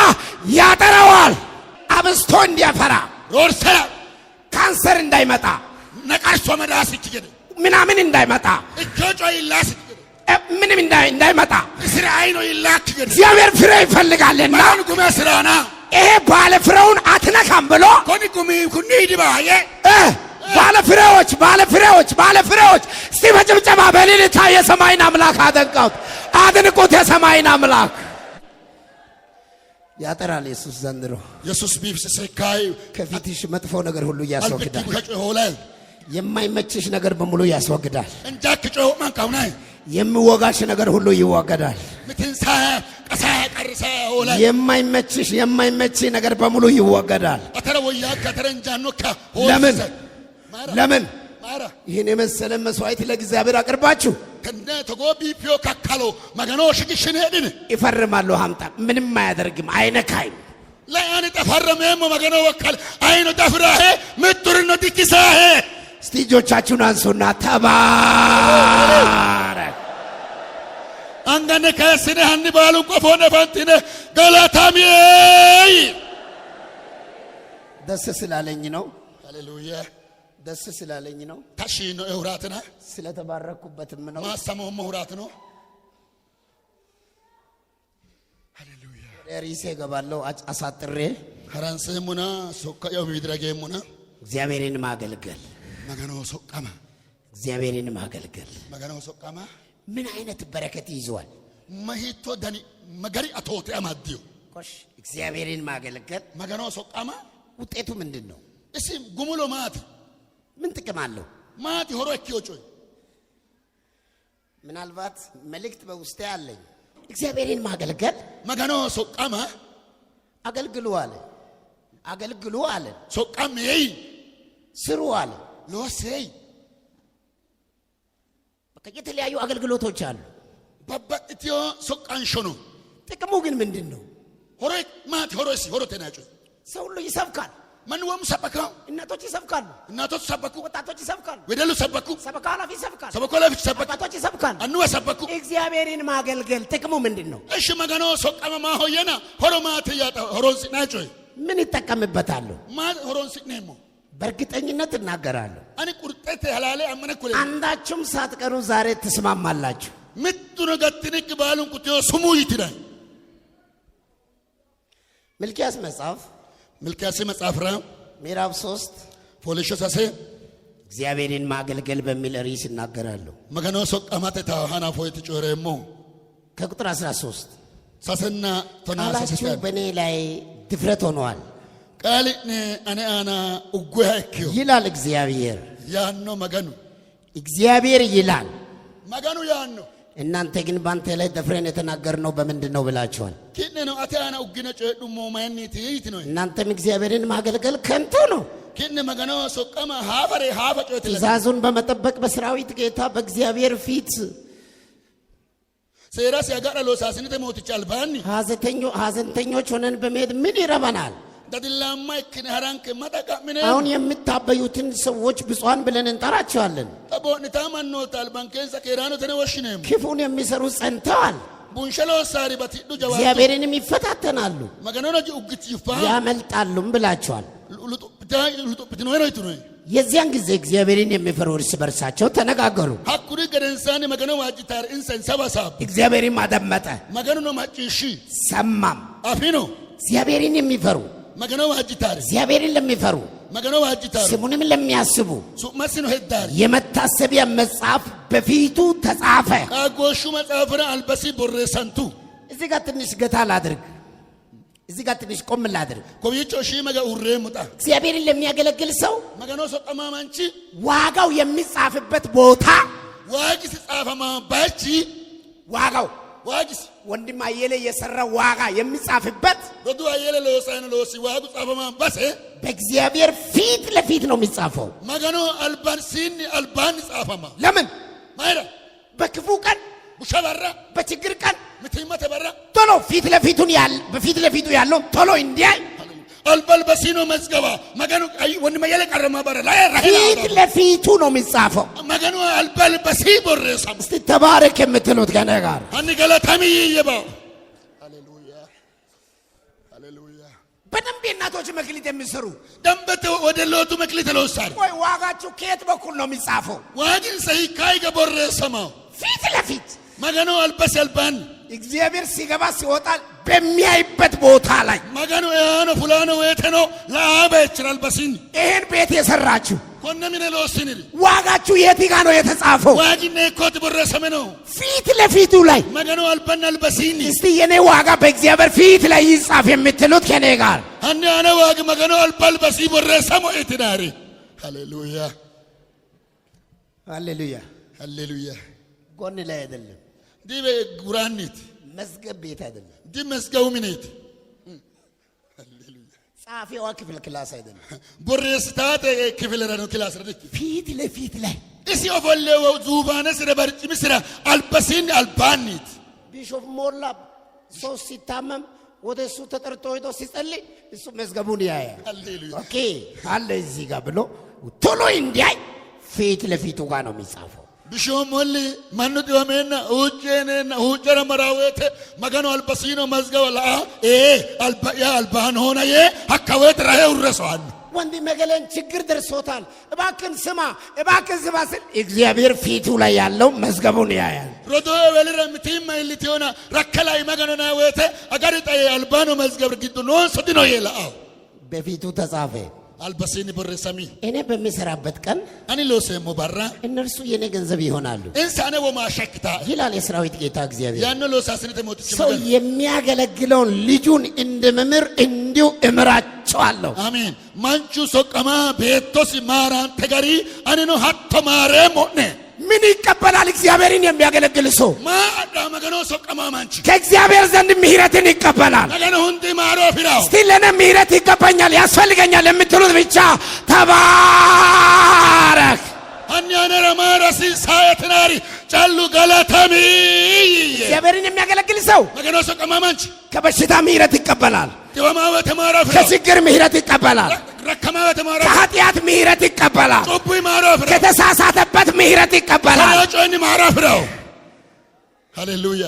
S1: ያጠራዋል አብስቶ እንዲያፈራ
S2: ሮርሰላ
S1: ካንሰር እንዳይመጣ
S2: ነቃርሶ መዳስ ይችገደ
S1: ምናምን እንዳይመጣ
S2: እጆጆ ይላስ
S1: ምንም እንዳይመጣ
S2: እስራኤል ነው ይላክ ገደ
S1: እግዚአብሔር ፍሬ ይፈልጋልና
S2: ማን ጉማ ስራና
S1: ይሄ ባለ ፍሬውን አትነካም ብሎ
S2: ኮኒ ጉሚ ኩኒ ዲባዬ
S1: ባለ ፍሬዎች እስቲ በጭብጨባ በሌሊታ የሰማይን አምላክ አደንቁት አድንቁት የሰማይን አምላክ ያጠራል ኢየሱስ ዘንድሮ
S2: ኢየሱስ ቢፍስ ሰካይ
S1: ከፊትሽ መጥፎ ነገር ሁሉ ያስወግዳል
S2: ከጮሆላይ
S1: የማይመችሽ ነገር በሙሉ ያስወግዳል
S2: እንጃክጮ ማንካውና
S1: የሚወጋሽ ነገር ሁሉ ይወገዳል
S2: ምትንሳ ቀሳ ቀርሳ ሆላይ
S1: የማይመችሽ ነገር በሙሉ ይወገዳል
S2: አተረወያ ከተረንጃኖካ
S1: ለምን
S2: ማራ
S1: ይሄን የመሰለ መስዋዕት ለእግዚአብሔር አቅርባችሁ
S2: ከነ ተጎቢ ፒዮ ካካሎ ማጋኖ ሽግሽን ሄድን
S1: ይፈርማሉ ሀምጣ ምንም አያደርግም አይነካይም
S2: ለአን ተፈረመም ማጋኖ ወካል አይኑ ተፍራሄ ምጥርነ ዲኪሳሄ
S1: እስቲ እጆቻችሁን አንሱና ተባረክ
S2: አንገነ ከስነ ሀኒ ባሉ ቆፎነ ፈንቲነ ገላታሚ
S1: ደስ ስላለኝ ነው
S2: ሃሌሉያ
S1: ደስ ስላለኝ ነው
S2: ታሺኖ እውራትና
S1: ስለተባረኩበትም ነው
S2: ማሰማው መውራት ነው ሃሌሉያ
S1: ሪሴ ገባለው አሳጥሬ
S2: ከራንሰሙና ሶካው ቢድረገሙና
S1: እግዚአብሔርን ማገልገል
S2: ማጋኖ ሶቃማ
S1: እግዚአብሔርን ማገልገል
S2: ማጋኖ ሶቃማ
S1: ምን አይነት በረከት ይዟል
S2: ማሂቶ ዳኒ ማጋሪ አቶቴ አማዲዮ
S1: ቆሽ እግዚአብሔርን ማገልገል
S2: ማጋኖ ሶቃማ
S1: ውጤቱ ምንድነው
S2: እስም ጉሙሎ ማት
S1: ምን ጥቅም አለው
S2: ማት ሆሮ እኪዮጮ
S1: ምናልባት መልእክት በውስጤ አለኝ እግዚአብሔርን ማገልገል
S2: መገኖ ሶቃማ
S1: አገልግሉ አለ አገልግሉ አለ
S2: ሶቃም ይይ
S1: ስሩ አለ
S2: ሎሴይ
S1: በቃ የተለያዩ አገልግሎቶች አሉ
S2: በበእትዮ ሶቃንሾ ነው
S1: ጥቅሙ ግን ምንድነው
S2: ሆሮ ማት ሆሮሲ ሆሮ ተናጮ
S1: ሰው ሁሉ ይሰብካል
S2: ማን ወም ሰበካው
S1: እናቶች ይሰብካሉ
S2: እናቶች ሰበኩ
S1: ወጣቶች ይሰብካሉ
S2: ወደሉ ሰበኩ
S1: ሰበካላፊ ይሰብካል
S2: ሰበኮላፊ ሰበኩ
S1: ወጣቶች ይሰብካሉ
S2: አንዋ ሰበኩ
S1: እግዚአብሔርን ማገልገል ጥቅሙ ምንድነው
S2: እሺ መገኖ ሶቃማ ሆየና ሆሮ ማት ያጣ ሆሮሲ ናጮ
S1: ምን ይተቀምበታል
S2: ማት ሆሮሲ ነሞ
S1: በርግጠኝነት እናገራለሁ
S2: አኒ ቁርጠት ያላለ አመነኩለ
S1: አንዳችሁም ሳትቀሩ ዛሬ ተስማማላችሁ
S2: ምጥኑ ገትንክ ባሉን ቁጥዮ ስሙ ይትራይ
S1: ሚልክያስ መጽሐፍ
S2: ሚልክያስ መጽሐፍ ራ
S1: ምዕራፍ 3
S2: ፖሊሾሳሴ
S1: እግዚአብሔርን ማገልገል በሚል ርዕስ እናገራለሁ
S2: መገኖ ሶቃማተ ታሃና ፎይት ጮሬሞ
S1: ከቁጥር 13
S2: ሳሰና ተናሳሰከ
S1: በኔ ላይ ድፍረት ሆኗል
S2: ቃልኔ አኔ አና ኡጓክዩ
S1: ይላል እግዚአብሔር
S2: ያኖ መገኑ
S1: እግዚአብሔር ይላል
S2: መገኑ ያኖ
S1: እናንተ ግን ባንተ ላይ ደፍረን የተናገርነው በምንድነው ብላችኋል
S2: ኪነ ነው አታና ኡግነ ጨዱሞ ማንኒት ይት ነው
S1: እናንተም እግዚአብሔርን ማገልገል ከንቱ ነው
S2: ኪነ መገኖ ሶቃማ ሃፈ ጮት
S1: ትእዛዙን በመጠበቅ በሰራዊት ጌታ በእግዚአብሔር ፊት
S2: ሰራስ ያጋራ ሎሳስንተ ሞትቻል ባኒ
S1: ሀዘንተኞች ሆነን በመሄድ ምን ይረባናል
S2: ዳድላማ ይክነ ሃራንከ መጣቃ ምን
S1: አሁን የምታበዩትን ሰዎች ብፁዓን ብለን እንጠራቸዋለን
S2: ተቦንታ ማንኖታል ባንከንሰ ከራኖ ተነወሽነም
S1: ክፉን የሚሰሩ ጸንተዋል
S2: ቡንሸሎ ሳሪ በትዱ ጀዋብ
S1: እግዚአብሔርንም ይፈታተናሉ
S2: መገኖ ነው ኡግት ይፋ
S1: ያመልጣሉም ብላችኋል
S2: ሉጡ ነው ነው
S1: የዚያን ጊዜ እግዚአብሔርን የሚፈሩ እርስ በርሳቸው ተነጋገሩ
S2: ሐቁሪ ገደንሳን መገኖ ዋጅታር እንሰን ሰባሳብ
S1: እግዚአብሔርን አደመጠ
S2: መገኖ ነው ማጭሺ
S1: ሰማም
S2: አፊኖ
S1: እግዚአብሔርን የሚፈሩ
S2: መገኖ ዋጅታር
S1: እግዚአብሔርን ለሚፈሩ
S2: መገኖ ዋጅታር
S1: ስሙንም ለሚያስቡ
S2: ሱመስኑ ሄዳር
S1: የመታሰቢያ መጽሐፍ በፊቱ ተጻፈ
S2: አጎሹ መጽሐፍራ አልበሲ ቦሬሰንቱ
S1: እዚህ ጋር ትንሽ ገታ ላድርግ እዚህ ጋር ትንሽ ቆም ላድርግ
S2: ኮብይቾ ሺ መገ ኡሬ ሙጣ
S1: እግዚአብሔርን ለሚያገለግል ሰው
S2: መገኖ ሶቀማማንቺ
S1: ዋጋው የሚጻፍበት ቦታ
S2: ዋጊስ ጻፈማ ባቺ
S1: ዋጋው
S2: ዋጊስ
S1: ወንድም አየለ የሰራው ዋጋ የሚጻፍበት
S2: ወዱ አየለ ለወሳነ ለወሲ ዋጉ ጻፈማ ባሰ
S1: በእግዚአብሔር ፊት ለፊት ነው የሚጻፈው
S2: መገኖ አልባን ሲን አልባን ጻፈማ
S1: ለምን
S2: ማይራ
S1: በክፉ ቀን
S2: ሙሻባራ
S1: በችግር ቀን
S2: ምትይማ ተበራ
S1: ቶሎ ፊት ለፊቱ ያለው ቶሎ እንዲያይ
S2: አልበል በሲኖ መዝገባ መገኑ አይ ወንድም አየለ ቀረማ ባረ ላይ
S1: ፊት ለፊቱ ነው የሚጻፈው
S2: መገኑ አልበል በሲ ቦሬሰም
S1: እስቲ ተባረክ የምትሉት ገና ጋር
S2: አኒ ገለታሚ ይየባው ሃሌሉያ ሃሌሉያ
S1: በደንብ የእናቶች መክሊት የሚሰሩ
S2: ደንበተ ወደ ሎቱ መክሊት ለውሳር
S1: ወይ ዋጋችሁ ከየት በኩል ነው የሚጻፈው
S2: ዋጊን ሰይ ካይ ገቦሬሰማ
S1: ፊት ለፊት
S2: መገኑ አልበስ አልባን
S1: እግዚአብሔር ሲገባ ሲወጣ በሚያይበት ቦታ ላይ
S2: መገኑ ያኖ ፉላኖ ወተኖ ለአበ ይችላል በሲን
S1: ይሄን ቤት የሰራችሁ
S2: ኮነሚነ ለወስኒ
S1: ዋጋችሁ የት ጋር ነው የተጻፈው
S2: ዋጊን ኮት ቦሬሰመ ነው
S1: ፊት ለፊቱ ላይ
S2: መገኑ አልባን አልበሲን
S1: እስቲ የኔ ዋጋ በእግዚአብሔር ፊት ላይ ይጻፍ የምትሉት ከኔ ጋር
S2: አኒ አነ ዋግ መገኑ አልባል በሲ ቦሬሰሞ እትናሪ ሃሌሉያ
S1: ሃሌሉያ
S2: ሃሌሉያ
S1: ጎን ላይ አይደለም
S2: ዲበ ጉራኒት
S1: መዝገብ ቤት አይደለም
S2: ዲ መስገው ምኔት ሃሌሉያ
S1: ጻፊዋ ክፍል ክላስ አይደለም
S2: ቦሬስታተ ክፍል ረኖ ክላስ ረድት
S1: ፊት ለፊት ላይ
S2: እሲ ኦፎሌው ዙባነ ስረ በርጭም ስራ አልበሲን አልባኒት
S1: ቢሾፍ ሞላ ሰው ሲታመም ወደ እሱ ተጠርቶ ሄዶ ሲጸልይ እሱ መዝገቡን ያያል
S2: ሃሌሉያ
S1: ኦኬ አለ እዚህ ጋር ብሎ ቶሎ እንዲያይ ፊት ለፊቱ ጋር ነው የሚጻፈው
S2: ቢሾሞሊ ማኑ ዲወሜና ኡጄኔና ኡጀራ መራዌተ መገኑ አልበሲኖ መዝገው ላ አልባያ አልባን ሆነ አካወት ራሄ ውረሰዋል
S1: ወንድ መገለን ችግር ደርሶታል እባክን ስማ ስል እግዚአብሔር ፊቱ ላይ ያለው መዝገቡን ያያል
S2: ሮዶ ወልረ ምቲማ ኢሊቲዮና ረከላይ መገኑና ወተ አጋሪጣ አልባኖ መዝገብ ግዱ ነው ሰዲኖ ይላው
S1: በፊቱ ተጻፈ
S2: አልበሲኒ ቦሬሰሚ
S1: እኔ በሚሰራበት ቀን
S2: አኒ ሎሴ ሞባራ
S1: እነርሱ የኔ ገንዘብ ይሆናሉ
S2: እንሳነ ወማሸክታ
S1: ይላል የሰራዊት ጌታ እግዚአብሔር
S2: ያነ ሎሳስነ ተሞት
S1: ሰው የሚያገለግለውን ልጁን እንደመምር እንዲሁ እምራቸዋለሁ።
S2: አሜን። ማንቹ ሶቀማ ቤቶስ ማራን ተጋሪ አነኖ ሀቶ ማሬ ሞኔ
S1: ምን ይቀበላል? እግዚአብሔርን የሚያገለግል ሰው
S2: ማዳ መገኖ ሶቀማ ማንቺ
S1: ከእግዚአብሔር ዘንድ ምሕረትን ይቀበላል።
S2: መገኖ ሁንዲ ማሮ ፊራው
S1: እስቲ ለኔ ምሕረት ይገባኛል ያስፈልገኛል የምትሉት ብቻ ተባረክ።
S2: አንያነረ ማራሲ ሳየትናሪ ጫሉ ገላታሚ
S1: እግዚአብሔርን የሚያገለግል ሰው
S2: መገኖ ሶቀማ ማንቺ
S1: ከበሽታ ምሕረት ይቀበላል።
S2: ዲዋማው ተማራ ፊራው
S1: ከችግር ምሕረት ይቀበላል።
S2: ረከማው ተማራ
S1: ከኃጢአት ምሕረት ይቀበላል።
S2: ጦቡይ ማሮ ፊራው
S1: ከተሳሳተበት ምሕረት ይቀበላል።
S2: ሰራጮኒ ማራ ፊራው ሃሌሉያ።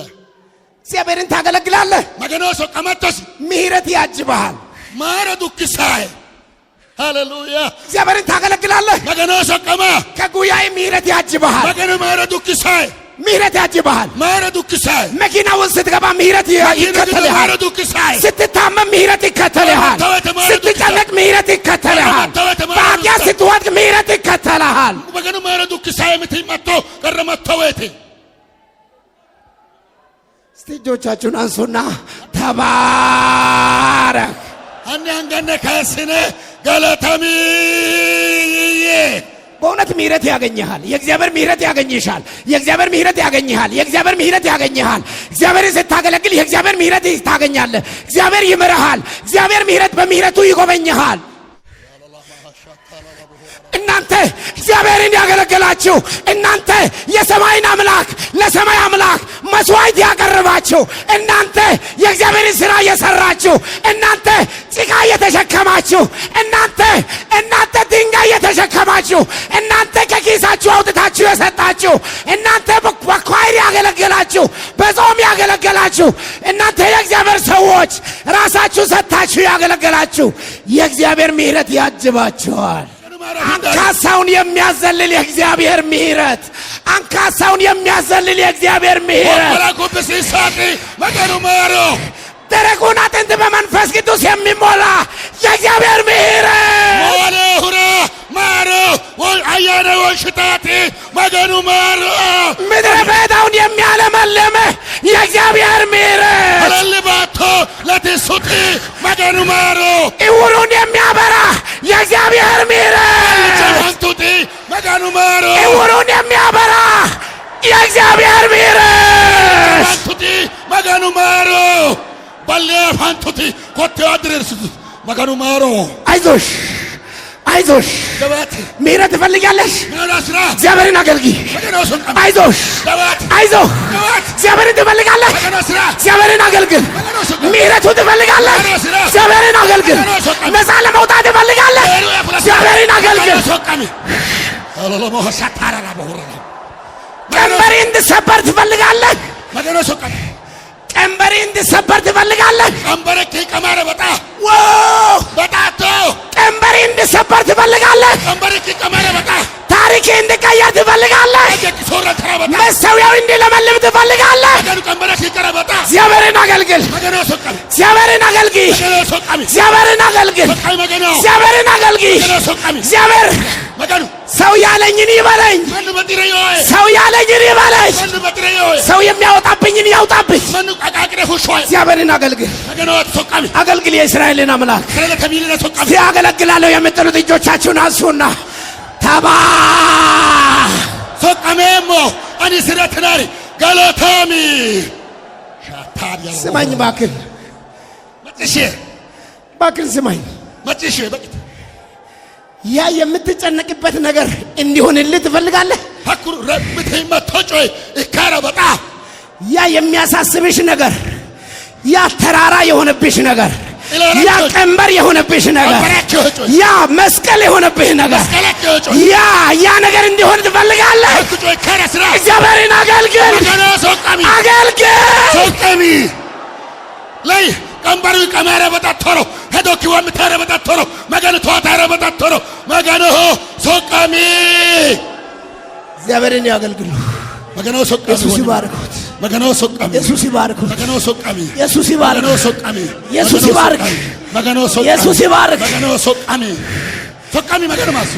S1: እግዚአብሔርን ታገለግላለህ።
S2: መገኖ ሶቀማቶስ
S1: ምሕረት ያጅብሃል።
S2: ማረ ዱክሳይ ሃሌሉያ።
S1: እግዚአብሔርን ታገለግላለህ።
S2: መገኖ ሶቀማ
S1: ከጉያዬ ምሕረት ያጅብሃል።
S2: መገኖ ማረ ዱክሳይ
S1: ምሕረት ያጅብሃል።
S2: ማረ ዱክሳይ
S1: መኪና ውስጥ ስትገባ ምሕረት ይከተልሃል።
S2: ማረ ዱክሳይ
S1: ስትታመም ምሕረት ይከተልሃል። ስትጨነቅ ምሕረት ይከተልሃል። በኃጢአት ስትወድቅ ምሕረት ይከተልሃል።
S2: መገኖ ማረ ዱክሳይ ምትመቶ ቀረመተወቴ
S1: እስቲ እጆቻችሁን አንሱና ተባረክ።
S2: አንያንገነ ካስነ ገለተሚ
S1: በእውነት ምሕረት ያገኝሃል። የእግዚአብሔር ምሕረት ያገኝሻል። የእግዚአብሔር ምሕረት ያገኝሃል። የእግዚአብሔር ምሕረት ያገኝሃል። እግዚአብሔርን ስታገለግል የእግዚአብሔር ምሕረት ታገኛለህ። እግዚአብሔር ይምርሃል። እግዚአብሔር ምሕረት በምሕረቱ ይጎበኝሃል። እናንተ እግዚአብሔርን ያገለገላችሁ እናንተ የሰማይን አምላክ ለሰማይ አምላክ መስዋዕት ያቀርባችሁ እናንተ የእግዚአብሔርን ሥራ የሰራችሁ እናንተ ጭቃ የተሸከማችሁ እናንተ ድንጋይ የተሸከማችሁ እናንተ ከኪሳችሁ አውጥታችሁ የሰጣችሁ እናንተ በኳይር ያገለገላችሁ በጾም ያገለገላችሁ እናንተ የእግዚአብሔር ሰዎች ራሳችሁ ሰጥታችሁ ያገለገላችሁ የእግዚአብሔር ምሕረት ያጅባችኋል። አንካሳውን የሚያዘልል የእግዚአብሔር ምሕረት አንካሳውን የሚያዘልል የእግዚአብሔር ምሕረት ደረቁን አጥንት በመንፈስ ቅዱስ የሚሞላ የእግዚአብሔር ምሕረት ምድረ በዳውን የሚያለመልም የእግዚአብሔር ምሕረት ዕውሩን የሚያበራ የእግዚአብሔር ምሕረት ዕውሩን የሚያበራ የእግዚአብሔር ምሕረት
S2: መገኑ ማሮ ባለፋንቱቲ ኮቴው አድርሱት መገኑ ማሮ
S1: አይዞሽ አይዞሽ ምሕረት ትፈልጋለሽ? እግዚአብሔርን አገልግይ። አይዞሽ አይዞህ እግዚአብሔርን ትፈልጋለህ? እግዚአብሔርን አገልግል። ምሕረቱ ትፈልጋለህ? እግዚአብሔርን አገልግል። ነፃ ለመውጣት ትፈልጋለህ? እግዚአብሔርን አገልግል። ቀንበሪ እንድሰበር ትፈልጋለህ? ቀንበሪ እንድሰበር ትፈልጋለህ?
S2: ቀንበረኪ ቀማረ በጣ በጣቶ
S1: ቀንበሪ እንድሰበር ትፈልጋለህ?
S2: ቀንበረኪ ቀማረ በጣ
S1: ታሪክ እንድቀየር ትፈልጋለህ? መሠዊያው እንዲለመልም ትፈልጋለህ? እግዚአብሔርን አገልግል። እግዚአብሔርን አገልግይ። እግዚአብሔርን አገልግል። እግዚአብሔርን አገልግይ። እግዚአብሔር ሰው ያለኝን ይበለኝ። ሰው ያለኝን ይበለኝ። ሰው የሚያወጣብኝን ያውጣብኝ። እግዚአብሔርን አገልግል። አገልግል የእስራኤልን አምላክ። ሲያገለግላለሁ የምትሉት እጆቻችሁን አንሱና ተባ
S2: ሶቀሜሞ አኒ ስረትናሪ ገለታሚ
S1: ስማኝ እባክህ
S2: መጥሼ
S1: እባክህ ስማኝ
S2: መጥሼ በቂት
S1: ያ የምትጨነቅበት ነገር እንዲሆንልህ ትፈልጋለህ?
S2: አኩሩ ረብተይ መቶጮይ እካራ በጣ
S1: ያ የሚያሳስብሽ ነገር ያ ተራራ የሆነብሽ ነገር ያ ቀንበር የሆነብሽ ነገር ያ መስቀል የሆነብሽ ነገር ያ ነገር እንዲሆን ትፈልጋለህ? እግዚአብሔርን አገልግል። አገልግል።
S2: ሶቀሚ ላይ ቀንበሩ ቀማረ በጣቶሮ ሄዶኪ ወምታረ በጣቶሮ መገኑ ተዋታረ በጣቶሮ መገኑ ሶቀሚ
S1: እግዚአብሔርን ያገልግሉ።
S2: መገኑ ሶቀሚ
S1: ኢየሱስ ይባርኩት።
S2: መገኑ ሶቀሚ
S1: ኢየሱስ ይባርኩት።
S2: መገኑ ሶቀሚ
S1: ኢየሱስ ይባርክ።
S2: መገኑ ሶቀሚ
S1: ኢየሱስ ይባርክ።
S2: መገኑ ሶቀሚ
S1: ኢየሱስ ይባርክ።
S2: መገኑ ሶቀሚ ሶቀሚ መገኑ ማሱ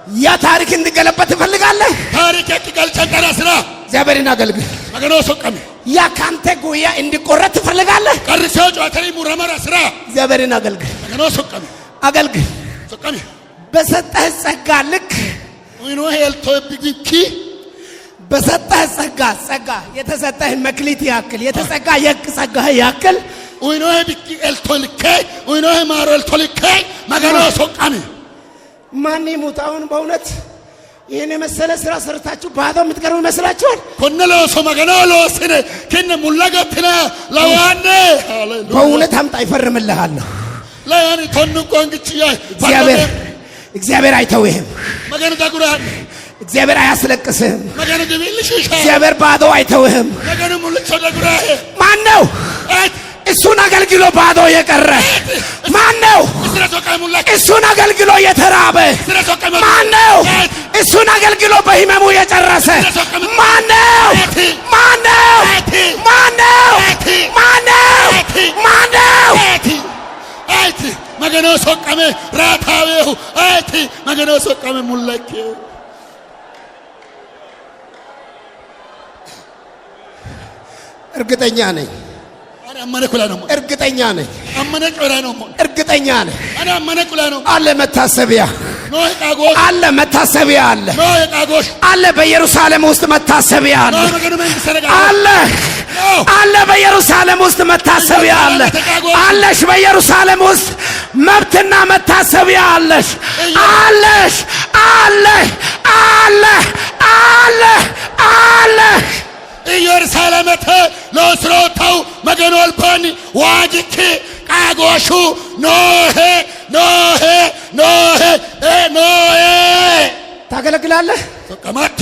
S1: ያ ታሪክ እንዲገለበጥ ትፈልጋለህ?
S2: ታሪክ ያክገልጨን ቀራ ስራ
S1: እግዚአብሔርን አገልግል።
S2: መገኖ ሶቀም
S1: ያ ካንተ ጉያ እንዲቆረጥ ትፈልጋለህ?
S2: ቀርሰው ጫተሪ ሙረመራ ስራ
S1: እግዚአብሔርን አገልግል።
S2: መገኖ ሶቀም
S1: አገልግል።
S2: ሶቀም
S1: በሰጠህ ጸጋ ልክ
S2: ወይኖ ሄልቶ ቢግኪ
S1: በሰጠህ ጸጋ የተሰጠህ መክሊት ያክል የተጸጋ ጸጋ ያክል
S2: ወይኖ ቢግኪ ኤልቶ ልከ ወይኖ ማሮ ኤልቶ ልከ መገኖ ሶቀም
S1: ማን ይሙት አሁን በእውነት ይሄን የመሰለ ስራ ሰርታችሁ ባዶ የምትቀርቡ ይመስላችኋል?
S2: ኮነለሶ መገኖ ለወሰነ ከነ ሙላገትና ለዋነ ሃሌሉያ
S1: በእውነት አምጣ ይፈርምልሃለሁ።
S2: ለያኒ ቶንቆ እንግጭያ
S1: እግዚአብሔር አይተውህም።
S2: መገኖ ታጉራን
S1: እግዚአብሔር አያስለቅስህም።
S2: መገኖ ግቢልሽ
S1: እግዚአብሔር ባዶ አይተውህም።
S2: መገኖ ሙልቾ ታጉራህ
S1: ማን ነው እሱን አገልግሎ ባዶ የቀረ? ማን ነው እሱን አገልግሎ የተራበ? ማን ነው እሱን አገልግሎ በህመሙ የጨረሰ? ማን ነው? ማን ነው? ማን ነው? ማን ነው? ማን ነው?
S2: አይቲ መገኖ ሶቀመ ራታዌው አይቲ መገኖ ሶቀመ ሙለኬው
S1: እርግጠኛ ነኝ
S2: አመነኩላ ነው
S1: እርግጠኛ ነኝ
S2: አመነኩላ ነው
S1: እርግጠኛ ነኝ
S2: አና አመነኩላ ነው
S1: አለ መታሰቢያ
S2: ነው ቃጎሽ
S1: አለ መታሰቢያ አለ
S2: ነው ቃጎሽ
S1: አለ በኢየሩሳሌም ውስጥ መታሰቢያ አለ አለ አለ በኢየሩሳሌም ውስጥ መታሰቢያ አለ አለሽ በኢየሩሳሌም ውስጥ መብትና መታሰቢያ አለሽ አለሽ አለ አለ አለ አለ ኢየሩሳሌምተ ለስሮታው መገኖ አልባኒ ዋጅኪ ቃጎሹ ኖሄ ታገለግላለህ።
S2: ሶቀማቶ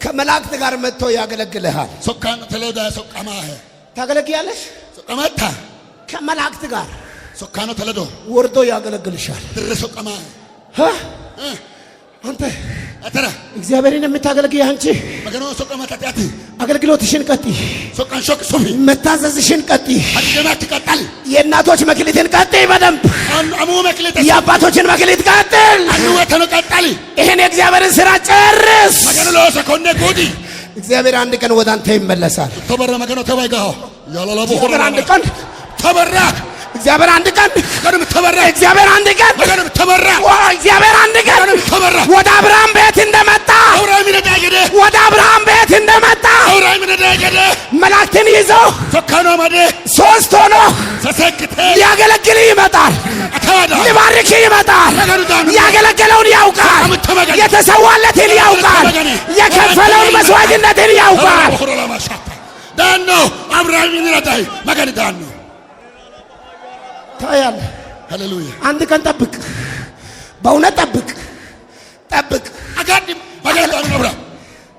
S1: ከመላእክት ጋር መጥቶ ያገለግልሃል።
S2: ሶካን ተለዳ ሶቀማህ
S1: ታገለግያለሽ።
S2: ሶቀማታ
S1: ከመላእክት ጋር
S2: ሶካኖ ተለዶ
S1: ወርዶ ያገለግልሻል።
S2: ሶቀማህ
S1: አንተ
S2: አተራ
S1: እግዚአብሔርን የምታገለግይ አንቺ
S2: መገኖ ሶቀማታ ታቲ
S1: አገልግሎትሽን ቀጥይ።
S2: ሶቃን ሾክ ሶፊ
S1: መታዘዝሽን ቀጥይ።
S2: አድገማት ቀጥል።
S1: የእናቶች መክሊትን ቀጥይ በደንብ
S2: አሙ መክሊት
S1: የአባቶችን መክሊት ቀጥል።
S2: አንወተነ ቀጥል።
S1: ይሄን የእግዚአብሔርን ሥራ ጨርስ።
S2: መገኖ ለሰኮነ ጉዲ
S1: እግዚአብሔር አንድ ቀን ወደ አንተ ይመለሳል።
S2: ተበረ መገኖ ተባይጋው ያላላቦ
S1: እግዚአብሔር አንድ ቀን
S2: ተበራ
S1: እግዚአብሔር አንድ ቀን
S2: መገኖ ተበራ
S1: እግዚአብሔር አንድ ቀን
S2: መገኖ ተበራ
S1: እግዚአብሔር አንድ ቀን
S2: ተበራ
S1: ወደ አብርሃም ቤት እንደመጣ
S2: አብርሃም ይነዳገደ
S1: ወደ አብርሃም ቤት እንደመጣ
S2: አብርሃም ይነዳገደ
S1: መላእክትን ይዞ
S2: ሶካኖ ማደ
S1: ሶስት ሆኖ
S2: ተሰክተ
S1: ሊያገለግል ይመጣል።
S2: አታዋዳ
S1: ሊባርክ ይመጣል። ያገለገለውን ያውቃል። የተሰዋለትን ያውቃል። የከፈለውን መስዋዕትነትን ያውቃል።
S2: ዳኖ አብርሃም ይነዳይ መገን ዳኖ
S1: ታያለህ።
S2: ሃሌሉያ
S1: አንድ ቀን ጠብቅ። በእውነት ጠብቅ።
S2: አጋድም መገን ዳኖ አብራ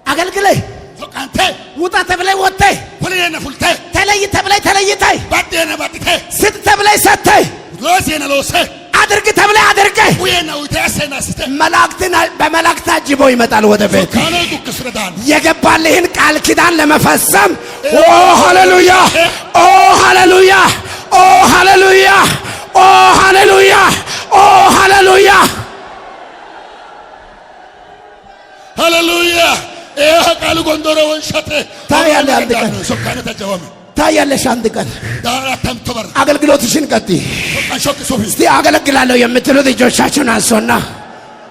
S1: አገልግለህ
S2: ሶቃንተ
S1: ውጣ ተብለህ ወጥተህ
S2: ሁሌና ፉልተ
S1: ተለይ ተብለህ ተለይተህ
S2: ባዴና ባጥተ
S1: ስጥ ተብለህ ሰጥተህ
S2: ሎሴና ሎሴ
S1: አድርግ ተብለህ አድርገህ
S2: ወይና ወይታሰና ስተ
S1: መላእክትን በመላእክት አጅቦ ይመጣል ወደ ቤት
S2: ካለ ዱክስረዳን
S1: የገባልህን ቃል ኪዳን ለመፈጸም። ኦ ሃሌሉያ! ኦ ሃሌሉያ! ኦ ሃሌሉያ! ኦ ሃሌሉያ! ኦ ሃሌሉያ!
S2: ሃሌሉያ! ይሄ ቃል ጎንደሮ ወንሸተ
S1: ታያለህ። አንድ ቀን
S2: ሶካነ ተጀወመ
S1: ታያለሽ። አንድ ቀን
S2: ዳራተም ተበር
S1: አገልግሎትሽን ቀጥይ።
S2: ሶካን ሶፊ
S1: እስቲ አገለግላለሁ የምትሉት እጆቻችሁን አንሱና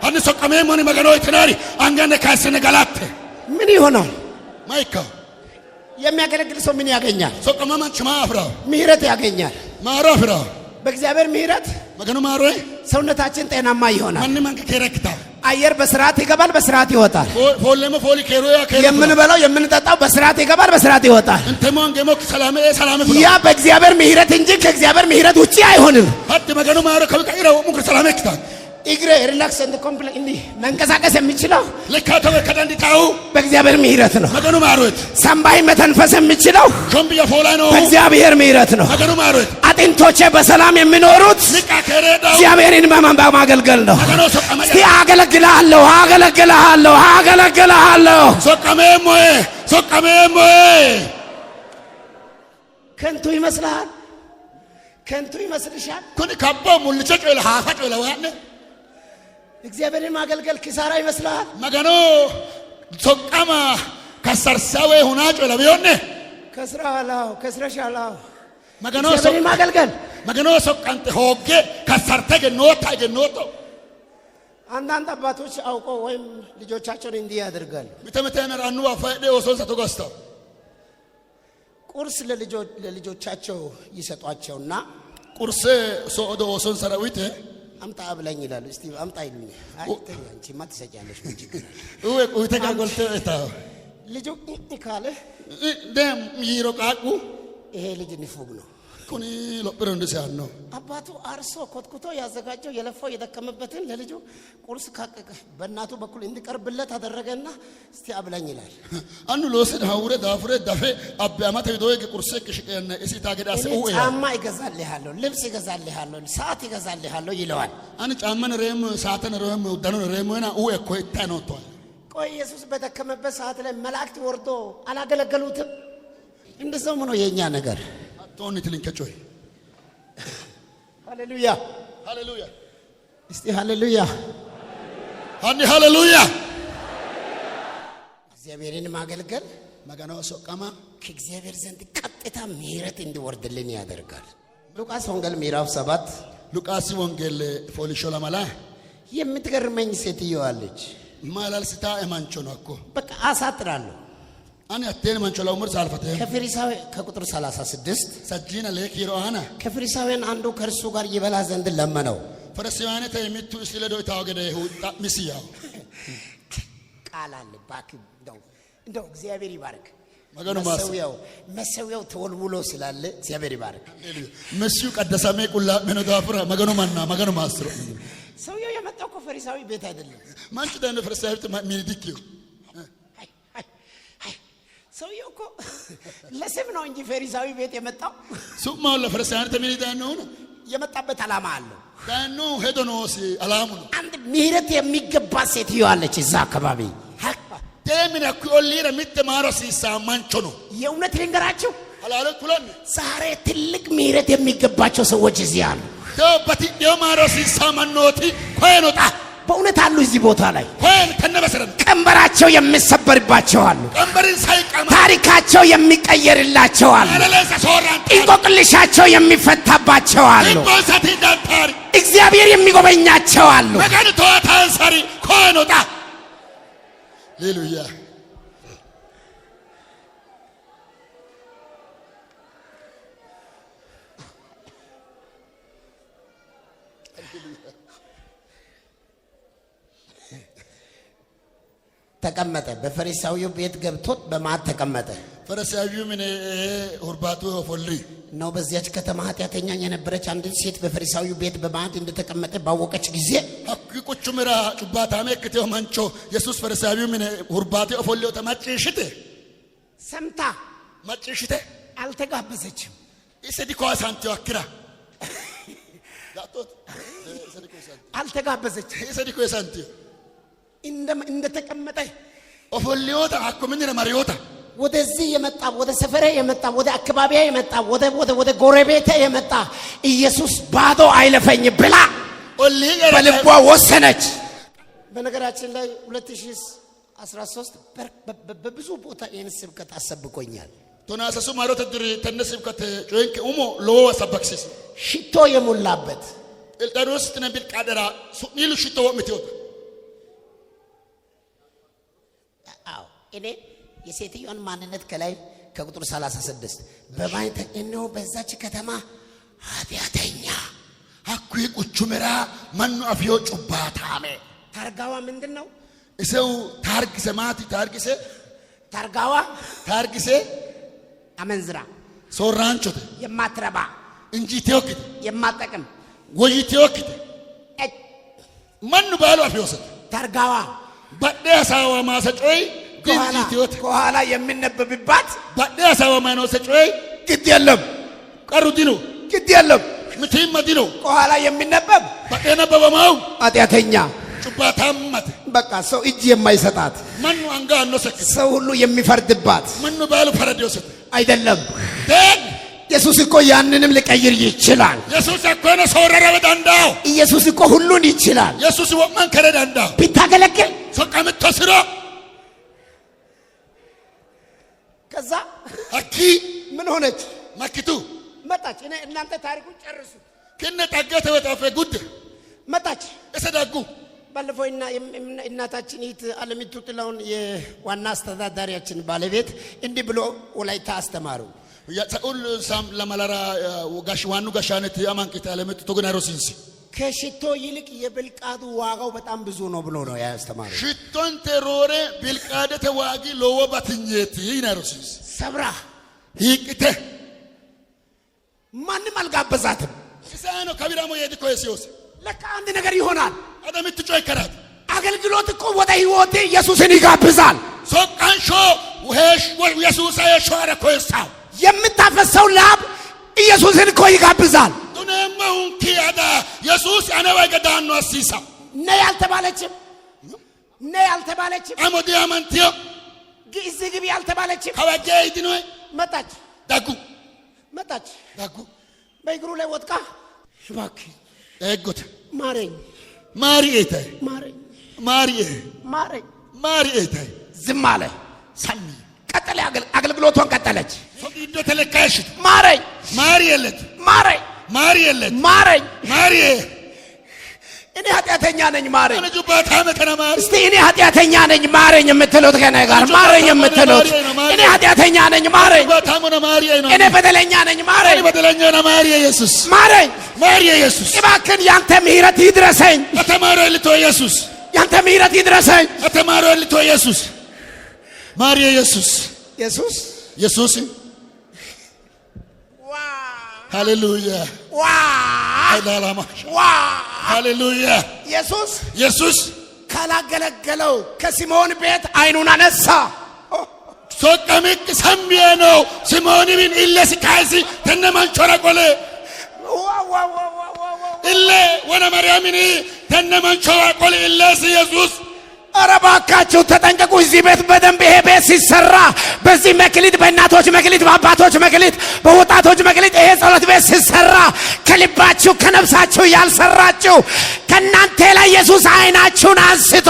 S2: አን ሶካሜ ሞኒ መገኖ ይትናሪ አንገነ ካስነ ገላተ
S1: ምን ይሆናል?
S2: ማይካ
S1: የሚያገለግል ሰው ምን ያገኛል?
S2: ሶካማን ችማ አፍራ
S1: ምህረት ያገኛል።
S2: ማራ አፍራ
S1: በእግዚአብሔር ምህረት
S2: መገኖ ማሮ
S1: ሰውነታችን ጤናማ ይሆናል።
S2: ማን ማን ከረክታ
S1: አየር በስርዓት ይገባል፣ በስርዓት ይወጣል።
S2: ፎለመ ፎሊ ከሮያ ከሮ
S1: የምንበላው የምንጠጣው በስርዓት ይገባል፣ በስርዓት ይወጣል።
S2: እንተማን ገሞክ ሰላም ሰላም
S1: ያ በእግዚአብሔር ምህረት እንጂ ከእግዚአብሔር ምህረት ውጪ አይሆንም።
S2: ሀት መገኖ ማሮ ከበቃይራው ሙክር ሰላም ይክታ
S1: እግሬ ሪላክስ እንደ ኮምፕሌት እንዲ መንቀሳቀስ የሚችለው
S2: ለካተው ከዳንዲታው
S1: በእግዚአብሔር ምህረት ነው።
S2: መገኖ ማሮት
S1: ሰምባይ መተንፈስ የሚችለው
S2: ሾምቢያ ፎላ ነው፣
S1: በእግዚአብሔር ምህረት ነው።
S2: መገኖ ማሮት
S1: አጥንቶቼ በሰላም የሚኖሩት
S2: ንቃ ከረዳው
S1: እግዚአብሔርን በማገልገል ነው።
S2: መገኖ ሶቃማ
S1: እስቲ አገለግልሃለሁ
S2: ሶቃሜ
S1: ከንቱ ይመስልሃል? ከንቱ ይመስልሻል?
S2: ኩን ካቦ ሙልጨ ጮለ ሃፋ ጮለ ዋነ
S1: እግዚአብሔርን ማገልገል ኪሳራ ይመስላል?
S2: መገኖ ሶቃማ ከሰርሳዌ ሁናጮ ለቢዮነ
S1: ከስራላው ከስራሻላው
S2: መገኖ
S1: እግዚአብሔርን ማገልገል
S2: መገኖ ሶቃንተ ሆጌ ከሰርተ ገኖቶ
S1: አንዳንድ አባቶች አውቆ ወይም ልጆቻቸውን እንዲህ ያደርጋሉ።
S2: ቢተመተና አኑ አፋደ ወሶን ሰተጎስታ
S1: ቁርስ ለልጆቻቸው ይሰጧቸውና
S2: ቁርስ ሶዶ ወሶን ሰራዊት
S1: አምጣ አብላኝ ይላሉ። እስቲ አምጣ ይሉኝ። አይ አንቺማ ትሰጫለሽ ምን ችግር አለ?
S2: ወይ ተጋጎልተ እታ
S1: ልጅ ካለ
S2: ደም ይሮቃቁ
S1: ይሄ ልጅ ንፉግ ነው።
S2: ኩኒ ሎብሮ እንደሲያን ነው።
S1: አባቱ አርሶ ኮትኩቶ ያዘጋጀው የለፋው የደከመበትን ለልጁ ቁርስ በእናቱ በኩል እንዲቀርብለት አደረገና እስቲ አብላኝ ይላል።
S2: አኑ ሎስድ ሀውረ ዳፍረ ዳፈ አባማተ ዶይ ቁርስ ከሽቀና እሲ ታገዳስ ኦ
S1: ጫማ ይገዛልሃለሁ፣ ልብስ ይገዛልሃለሁ፣ ሰዓት ይገዛልሃለሁ ይለዋል።
S2: አን ጫማን ረም ሰዓትን ረም ወደኑ ረምና ኦ እኮ ይታኖቷል።
S1: ቆይ ኢየሱስ በደከመበት ሰዓት ላይ መላእክት ወርዶ አላገለገሉትም? እንደዛው ነው የኛ ነገር።
S2: ቶኒ ትልንከጮይ
S1: ሃሌሉያ
S2: ሃሌሉያ
S1: እስቲ ሃሌሉያ
S2: ሃሌሉያ።
S1: እግዚአብሔርን ማገልገል
S2: መገናው ሶቃማ
S1: ከእግዚአብሔር ዘንድ ቀጥታ ምሕረት እንዲወርድልን ያደርጋል። ሉቃስ ወንጌል ምዕራፍ 7
S2: ሉቃስ ወንጌል ፎሊሾ ለማላ
S1: የምትገርመኝ ሴትዮ አለች።
S2: ማላልስታ እማንቾ ነው እኮ
S1: በቃ አሳጥራለሁ።
S2: አን ያቴን ማንቾላው ምርስ አልፈተ
S1: ከፈሪሳዊ ከቁጥር 36
S2: ሰጂና ለኪሮ አና
S1: ከፈሪሳውያን አንዱ ከእርሱ ጋር ይበላ ዘንድ ለመነው።
S2: ፈሪሳውያን ተሚቱ ስለዶ ታወገደ ሁጣ ሚስያው
S1: ቃል አለ ባክ እንደው እግዚአብሔር ይባርክ።
S2: መገኑ
S1: መሰዊያው ተወልውሎ ስላለ እግዚአብሔር ይባርክ።
S2: መስዩ ቀደሰሜ ቁላ መነዳፍራ መገኑ ማና መገኑ ማስሮ
S1: ሰውየው የመጣው ከፈሪሳዊ ቤት አይደለም።
S2: ማንቺ ደነ ፈሪሳዊ ሚኒዲኪው
S1: ሰውየው እኮ ለስም ነው እንጂ ፈሪሳዊ ቤት የመጣው
S2: ሱማው ለፈሪሳውያን ተሚኒዳ ነው።
S1: የመጣበት ዓላማ አለው።
S2: ዳኑ ሄዶኖስ ዓላማ ነው።
S1: አንድ ምሕረት የሚገባ ሴትዮ አለች እዛ አካባቢ።
S2: ደምን አኩሊራ ሚተማሮ ሲሳማንቾ ነው።
S1: የእውነት ልንገራችሁ
S2: አላለ ኩለን
S1: ዛሬ ትልቅ ምሕረት የሚገባቸው ሰዎች እዚህ አሉ።
S2: ዶበቲ የማሮ ሲሳማኖቲ ኮይኖታ
S1: በእውነት አሉ እዚህ ቦታ ላይ
S2: ኮይን ተነበሰረን
S1: ቀንበራቸው የሚሰበርባቸው አሉ።
S2: ቀንበርን ሳይቀማ
S1: ታሪካቸው የሚቀየርላቸው አሉ።
S2: አለለሰ ሶራን
S1: እንቆቅልሻቸው የሚፈታባቸው አሉ።
S2: ይቦሰቲ ዳታሪ
S1: እግዚአብሔር የሚጎበኛቸው አሉ።
S2: መገን ተዋታንሰሪ ኮይኖታ ሃሌሉያ
S1: ተቀመጠ። በፈሪሳዊው ቤት ገብቶት በማዕድ ተቀመጠ።
S2: ፈሪሳዊው ምን ሁርባቱ ፎሊ
S1: ነው። በዚያች ከተማ ኃጢአተኛ የነበረች አንዲት ሴት በፈሪሳዊው ቤት በማዕድ እንደተቀመጠ ባወቀች ጊዜ
S2: ቁጭ ምራ ጩባታሜ ከተው ማንቾ ኢየሱስ ፈሪሳዊው ምን ሁርባቱ ፎሊው ተማጭሽተ
S1: ሰምታ
S2: ማጭሽተ
S1: አልተጋበዘችም።
S2: ኢሰዲኮ ሳንቲው አክራ ዳቶት
S1: አልተጋበዘችም።
S2: ኢሰዲኮ ሳንቲው
S1: እንደተቀመጠ
S2: ኦፎሊዮታ አኮምን ማሪዮታ
S1: ወደዚህ የመጣ ወደ ሰፈሬ የመጣ ወደ አካባቢዬ የመጣ ወደ ጎረቤቴ የመጣ ኢየሱስ ባዶ አይለፈኝ ብላ በልቧ ወሰነች። በነገራችን ላይ 2013 በብዙ ቦታ ይህን ስብከት አሰብኮኛል።
S2: ቶናሰሱ ማሮት ድር ተነስብከት ጮንክ ኡሞ ሎ ሰበክሲስ
S1: ሽቶ የሞላበት
S2: እልጠሮስ ተነብል ቃደራ ሱኒሉ ሽቶ ወምትዮ
S1: እኔ የሴትዮን ማንነት ከላይ ከቁጥር 36 በማይተ እነሆ በዛች ከተማ ኃጢአተኛ
S2: አኩይ ቁቹምራ ማኑ አፍዮ ጩባታሜ
S1: ታርጋዋ ምንድነው?
S2: እሰው ታርግሰ ማቲ ታርግሰ
S1: ታርጋዋ
S2: ታርግሰ
S1: አመንዝራ
S2: ሶራንቾት
S1: የማትረባ
S2: እንጂ ቴዎክት
S1: የማጠቅም
S2: ወይ ቴዎክት ማኑ ባሉ አፍዮሰ ታርጋዋ በደሳዋ ማሰጮይ
S1: ከኋላ የሚነበብባት
S2: በደሳዋ ማኖሰጮይ
S1: ግድ የለም
S2: ቀሩ ዲኑ
S1: ግድ የለም
S2: ምትም መዲኑ
S1: ከኋላ የሚነበብ
S2: በደነበበማው
S1: ኃጢአተኛ
S2: ጩባታማት
S1: በቃ ሰው እጅ የማይሰጣት
S2: ማኑ አንጋ አኖሰክ
S1: ሰው ሁሉ የሚፈርድባት
S2: ማኑ ባሉ ፈረዲዮሰ
S1: አይደለም። ኢየሱስ እኮ ያንንም ሊቀይር ይችላል።
S2: ኢየሱስ እኮ ነው ሶረረ በዳንዳው
S1: ኢየሱስ እኮ ሁሉን ይችላል።
S2: ኢየሱስ ወማን ከረዳንዳው
S1: ቢታገለግል
S2: ሶቀምቶ ስሮ
S1: ከዛ
S2: አኪ
S1: ምን ሆነች?
S2: ማኪቱ
S1: መጣች። እናንተ ታሪኩን ጨርሱ።
S2: ከነ ታገተ ወጣፈ ጉድ
S1: መጣች።
S2: እሰዳጉ
S1: ባለፈው እናታችን ይት አለሚቱ ጥላውን የዋና አስተዳዳሪያችን ባለቤት እንዲህ ብሎ ወላይታ አስተማሩ።
S2: ያተኡል ሳም ለማላራ ወጋሽ ዋኑ ጋሻነት አማንቂት አለሚቱ ተጎናሮሲንሲ
S1: ከሽቶ ይልቅ የብልቃጡ ዋጋው በጣም ብዙ ነው ብሎ ነው ያስተማሩ።
S2: ሽቶን ተሮሬ ብልቃደ ተዋጊ ለወባትኘት ይናሮሲንሲ ሰብራ ይቅተ
S1: ማንም አልጋበዛትም።
S2: ሲሳኖ ከቢራሞ የድኮ የሲዮስ
S1: ለካ አንድ ነገር ይሆናል።
S2: አደምት ጮይ ከራት
S1: አገልግሎት እኮ ወደ ህይወቴ ኢየሱስን ይጋብዛል።
S2: ሶቃንሾ ወሄሽ ኢየሱስ አየሾረ ኮይሳው
S1: የምታፈሰው ላብ ኢየሱስን እኮ ይጋብዛል።
S2: ዱነማውን ኪያዳ ኢየሱስ አነባይ ገዳኑ አሲሳ
S1: ነይ አልተባለችም። ነይ አልተባለችም።
S2: አሞዲ አማንቲዮ
S1: ግዝ ግቢ አልተባለችም።
S2: ከዋጄ ይድኖ
S1: መጣች።
S2: ዳጉ
S1: መጣች።
S2: ዳጉ
S1: በእግሩ ላይ ወጥቃ እባክህ
S2: እጎት
S1: ማረኝ
S2: ማሪኤታ
S1: ማረኝ
S2: ማሪኤ
S1: ማረኝ
S2: ማሪኤታ
S1: ዝም አለ። ሰሚ ቀጠለ። አገልግሎቷን ቀጠለች።
S2: ሶቂዶ ተለካሽ
S1: ማረኝ
S2: ማሪኤለት
S1: ማረኝ
S2: ማሪኤለት
S1: ማረኝ
S2: ማሪኤ
S1: እኔ ኃጢአተኛ ነኝ ማረኝ።
S2: አነጁ ባታመ ከነማር
S1: እስቲ እኔ ኃጢአተኛ ነኝ ማረኝ የምትሉት ከኔ ጋር ማረኝ የምትሉት እኔ ኃጢአተኛ ነኝ ማረኝ።
S2: ባታመ ነው ማሪኤ ነው።
S1: እኔ በደለኛ ነኝ ማረኝ።
S2: በደለኛ ነው ማሪኤ ኢየሱስ
S1: ማረኝ
S2: ማሪኤ ኢየሱስ
S1: እባክህ ያንተ ምህረት ይድረሰኝ።
S2: አተማሮ ልቶ ኢየሱስ
S1: ያንተ ምህረት ይድረሰኝ።
S2: አተማሮ ልቶ ኢየሱስ ማሪኤ ኢየሱስ
S1: ኢየሱስ
S2: ኢየሱስ
S1: ዋ
S2: ሃሌሉያ
S1: ዋ
S2: ሃሌላማ
S1: ዋ
S2: ሃሌሉያ
S1: ኢየሱስ
S2: ኢየሱስ
S1: ካላገለገለው ከሲሞን ቤት አይኑን አነሳ።
S2: ሶቀምቅ ሰምየ ነው ሲሞን ቢን ኢለስ ካይሲ ተነማንቾራ ቆለ ኢለ ወነ ማርያምኒ ተነማንቾራ ቆለ ኢለስ ኢየሱስ
S1: ኧረ እባካችሁ ተጠንቀቁ። እዚህ ቤት በደንብ ይሄ ቤት ሲሰራ በዚህ መክሊት፣ በእናቶች መክሊት፣ በአባቶች መክሊት፣ በወጣቶች መክሊት ይሄ ጸሎት ቤት ሲሰራ ከልባችሁ ከነፍሳችሁ ያልሰራችሁ ከናንተ ላይ ኢየሱስ አይናችሁን አንስቶ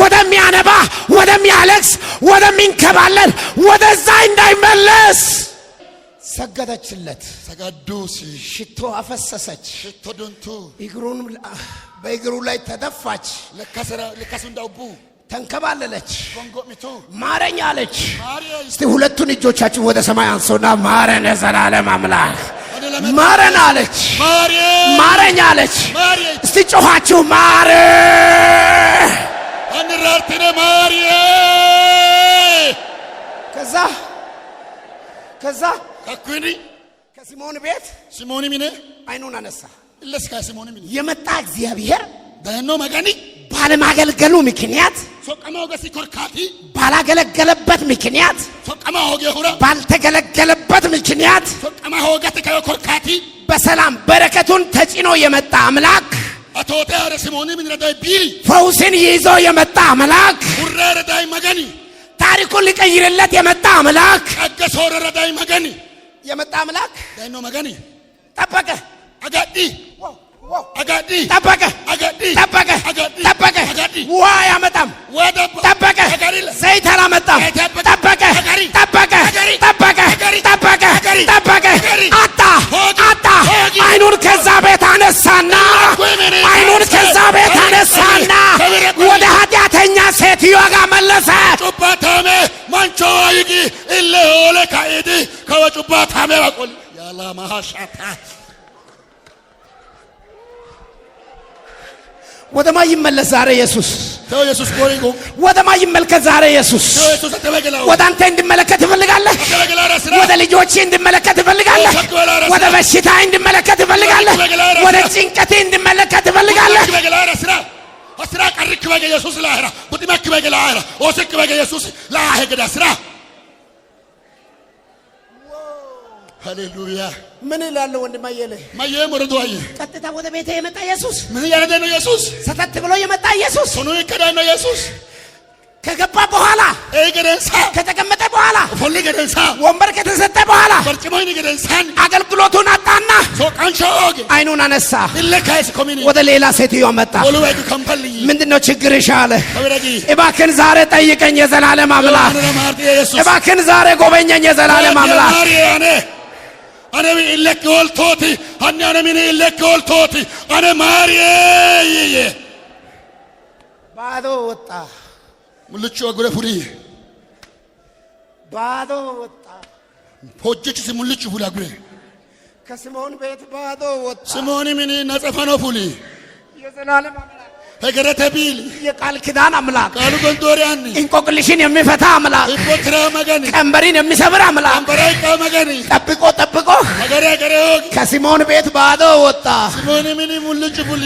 S1: ወደሚያነባ ወደሚያለቅስ ወደሚንከባለል ወደዛ እንዳይመለስ ሰገደችለት።
S2: ሰጋዱሲ
S1: ሽቶ አፈሰሰች።
S2: ሽቶ ዶንቱ
S1: እግሩን በእግሩ ላይ ተደፋች።
S2: ለካሱ እንዳውቡ
S1: ተንከባለለች።
S2: ኮንጎሚቱ
S1: ማረኝ አለች። እስቲ ሁለቱን እጆቻችሁን ወደ ሰማይ አንሶና ማረን የዘላለም አምላክ ማረን አለች። ማረኝ አለች። እስቲ ጮኻችሁ ማረ
S2: አንራርተነ ማሪዬ
S1: ከዛ
S2: አኩኒ
S1: ከሲሞን ቤት
S2: ሲሞን ሚነ
S1: አይኑን አነሳ።
S2: ለስካ ሲሞን ሚነ
S1: የመጣ እግዚአብሔር
S2: በእኖ መጋኒ
S1: ባለማገልገሉ ምክንያት
S2: ሶቀማው ገሲ ኮርካቲ
S1: ባላገለገለበት ምክንያት
S2: ሶቀማው ሆገ ሁራ
S1: ባልተገለገለበት ምክንያት
S2: ሶቀማው ሆገ ኮርካቲ
S1: በሰላም በረከቱን ተጭኖ የመጣ አምላክ
S2: አቶቴ አረ ሲሞን ሚነ ረዳይ ቢሪ
S1: ፈውስን ይዞ የመጣ አምላክ
S2: ሁራ ረዳይ መጋኒ
S1: ታሪኩን ሊቀይርለት የመጣ አምላክ
S2: አገሶረ ረዳይ መጋኒ
S1: የመጣ አምላክ
S2: በእኖ መጋኒ
S1: ጠበቀ።
S2: አጋዲ አጋዲ
S1: ጠበቀ።
S2: አጋዲ
S1: ጠበቀ።
S2: አጋዲ
S1: ጠበቀ።
S2: አጋዲ
S1: ዋ ያመጣም ጠበቀ። ዘይት አላመጣም። ጠበቀ። ጠበቀ። ጠበቀ። ጠበቀ። ጠበቀ። አጣ አጣ። አይኑን ከዛ ቤት አነሳና አይኑን ከዛ ቤት አነሳና ወደ ኃጢአተኛ ሴትዮ ጋር መለሰ።
S2: ጩባታሜ ማንቾ ይቂ ኢለ ኦለ ካኢዲ ከወጩባታሜ ባቆል ያላ ማሃሻታ
S1: ወደማ ይመለስ ዛሬ ኢየሱስ
S2: ተው ኢየሱስ ቆሪጎ
S1: ወደማ ይመልከት ዛሬ ኢየሱስ
S2: ተው ኢየሱስ ተበገላው
S1: ወደ አንተ እንድመለከት ትፈልጋለህ? ወደ ልጆቼ እንድመለከት ትፈልጋለህ? ወደ በሽታ እንድመለከት ትፈልጋለህ? ወደ ጭንቀቴ እንድመለከት ትፈልጋለህ?
S2: አስራ ቀርክ በገ ኢየሱስ ላህራ ወጥማክ በገ ላህራ ወስክ በገ ኢየሱስ ላህገዳ ስራ ሃሌሉያ
S1: ምን ይላል ወንድማየለ
S2: ማየም ወርዶይ
S1: ቀጥታ ወደ ቤቴ የመጣ ኢየሱስ
S2: ምን ያረደ ነው ኢየሱስ
S1: ሰተት ብሎ የመጣ ኢየሱስ
S2: ሆኖ ይከዳ ነው ኢየሱስ
S1: ከገባ በኋላ
S2: እገረንሳ
S1: ከተቀመጠ በኋላ
S2: ፎሊ ገደንሳ
S1: ወንበር ከተሰጠ በኋላ
S2: በርጭሞኝ ገደንሳን
S1: አገልግሎቱን አጣና
S2: ሶቃንሾግ
S1: አይኑን አነሳ
S2: ኢለካይስ ኮሚኒ
S1: ወደ ሌላ ሴትዮ መጣ
S2: ወሉዋይ ከምፈልይ
S1: ምንድነው ችግርሽ አለ
S2: አብረጂ
S1: እባክህን ዛሬ ጠይቀኝ የዘላለም አምላክ እባክህን ዛሬ ጎበኘኝ የዘላለም አምላክ
S2: አነ ኢለክ ወልቶቲ አነ ምን ኢለክ ወልቶቲ አነ ማርዬ
S1: ባዶ ወጣ
S2: ሙልቹ አጉረ ፉሪ
S1: ባዶ ወጣ
S2: ሆጀች ሙልቹ ፉሪ አጉረ
S1: ከስምዖን ቤት ባዶ ወጣ
S2: ስምዖን ምን ነጸፈኖ ፉሪ
S1: የዘላለም አምላክ
S2: ሀገረተ ቢል
S1: የቃል ኪዳን አምላክ
S2: ቃሉ ጎንዶሪያን
S1: እንቆቅልሽን የሚፈታ አምላክ
S2: ይቆትራ መገን
S1: ቀንበሪን የሚሰብር አምላክ
S2: ቀንበራይ መገን
S1: ጠብቆ
S2: ሀገረ
S1: ከስምዖን ቤት ባዶ ወጣ
S2: ስምዖን ምን ሙልቹ ፉሪ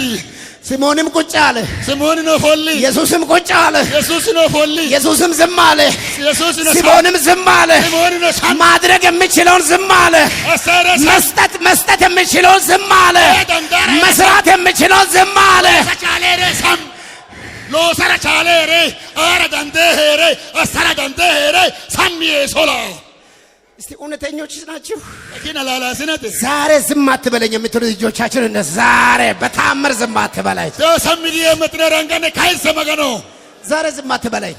S1: ስምዖንም ቁጭ አለ
S2: ስምዖን ነው ፎሊ
S1: ኢየሱስም ቁጭ አለ
S2: ኢየሱስ ነው ፎሊ
S1: ኢየሱስም ዝም አለ
S2: ኢየሱስ ነው
S1: ስምዖንም ዝም አለ
S2: ስምዖን ነው
S1: ማድረግ የሚችለውን ዝም አለ መስጠት የሚችለውን ዝም አለ መስራት የሚችለውን ዝም አለ
S2: ሎሰራ ቻሌሬ አረ ዳንዴሬ አሰራ ዳንዴሬ ሳሚዬ ሶላ
S1: እስቲ እውነተኞች ናችሁ
S2: ለኪን አላላስነት
S1: ዛሬ ዝም አትበለኝ የምትሉ ልጆቻችን እነ ዛሬ በታምር ዝም አትበለኝ
S2: ሰሚዲ የምትነራንገነ ካይሰ መገኖ
S1: ዛሬ ዝም አትበለኝ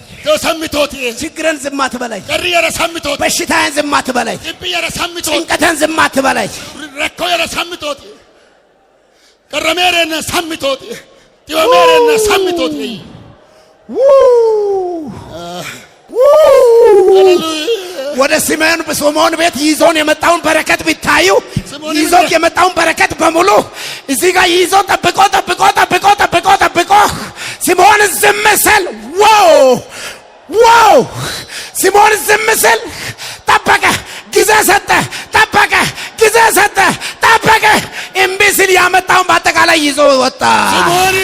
S2: ሰሚቶት
S1: ችግርን ዝም አትበለኝ
S2: ቀሪየረ ሰሚቶት
S1: በሽታዬን ዝም አትበለኝ
S2: ይብየረ ሰሚቶት
S1: ጭንቀትን ዝም አትበለኝ
S2: ረኮየረ ሰሚቶት ቀረሜረነ ሰሚቶት ዲወሜረነ ሰሚቶት
S1: ወደ ስምዖን ቤት ይዞን የመጣውን በረከት ቢታዩ ይዞት የመጣውን በረከት በሙሉ እዚህ ጋር ይዞ ጠብቆ ስምዖን ዝም ስል ዋው ስምዖን ዝም ስል ጠበቀ ጊዜ ሰጠ ጠበቀ ጊዜ ሰጠ ጠበቀ እምቢ ሲል ያመጣውን በአጠቃላይ ይዞ ወጣ
S2: ስምዖን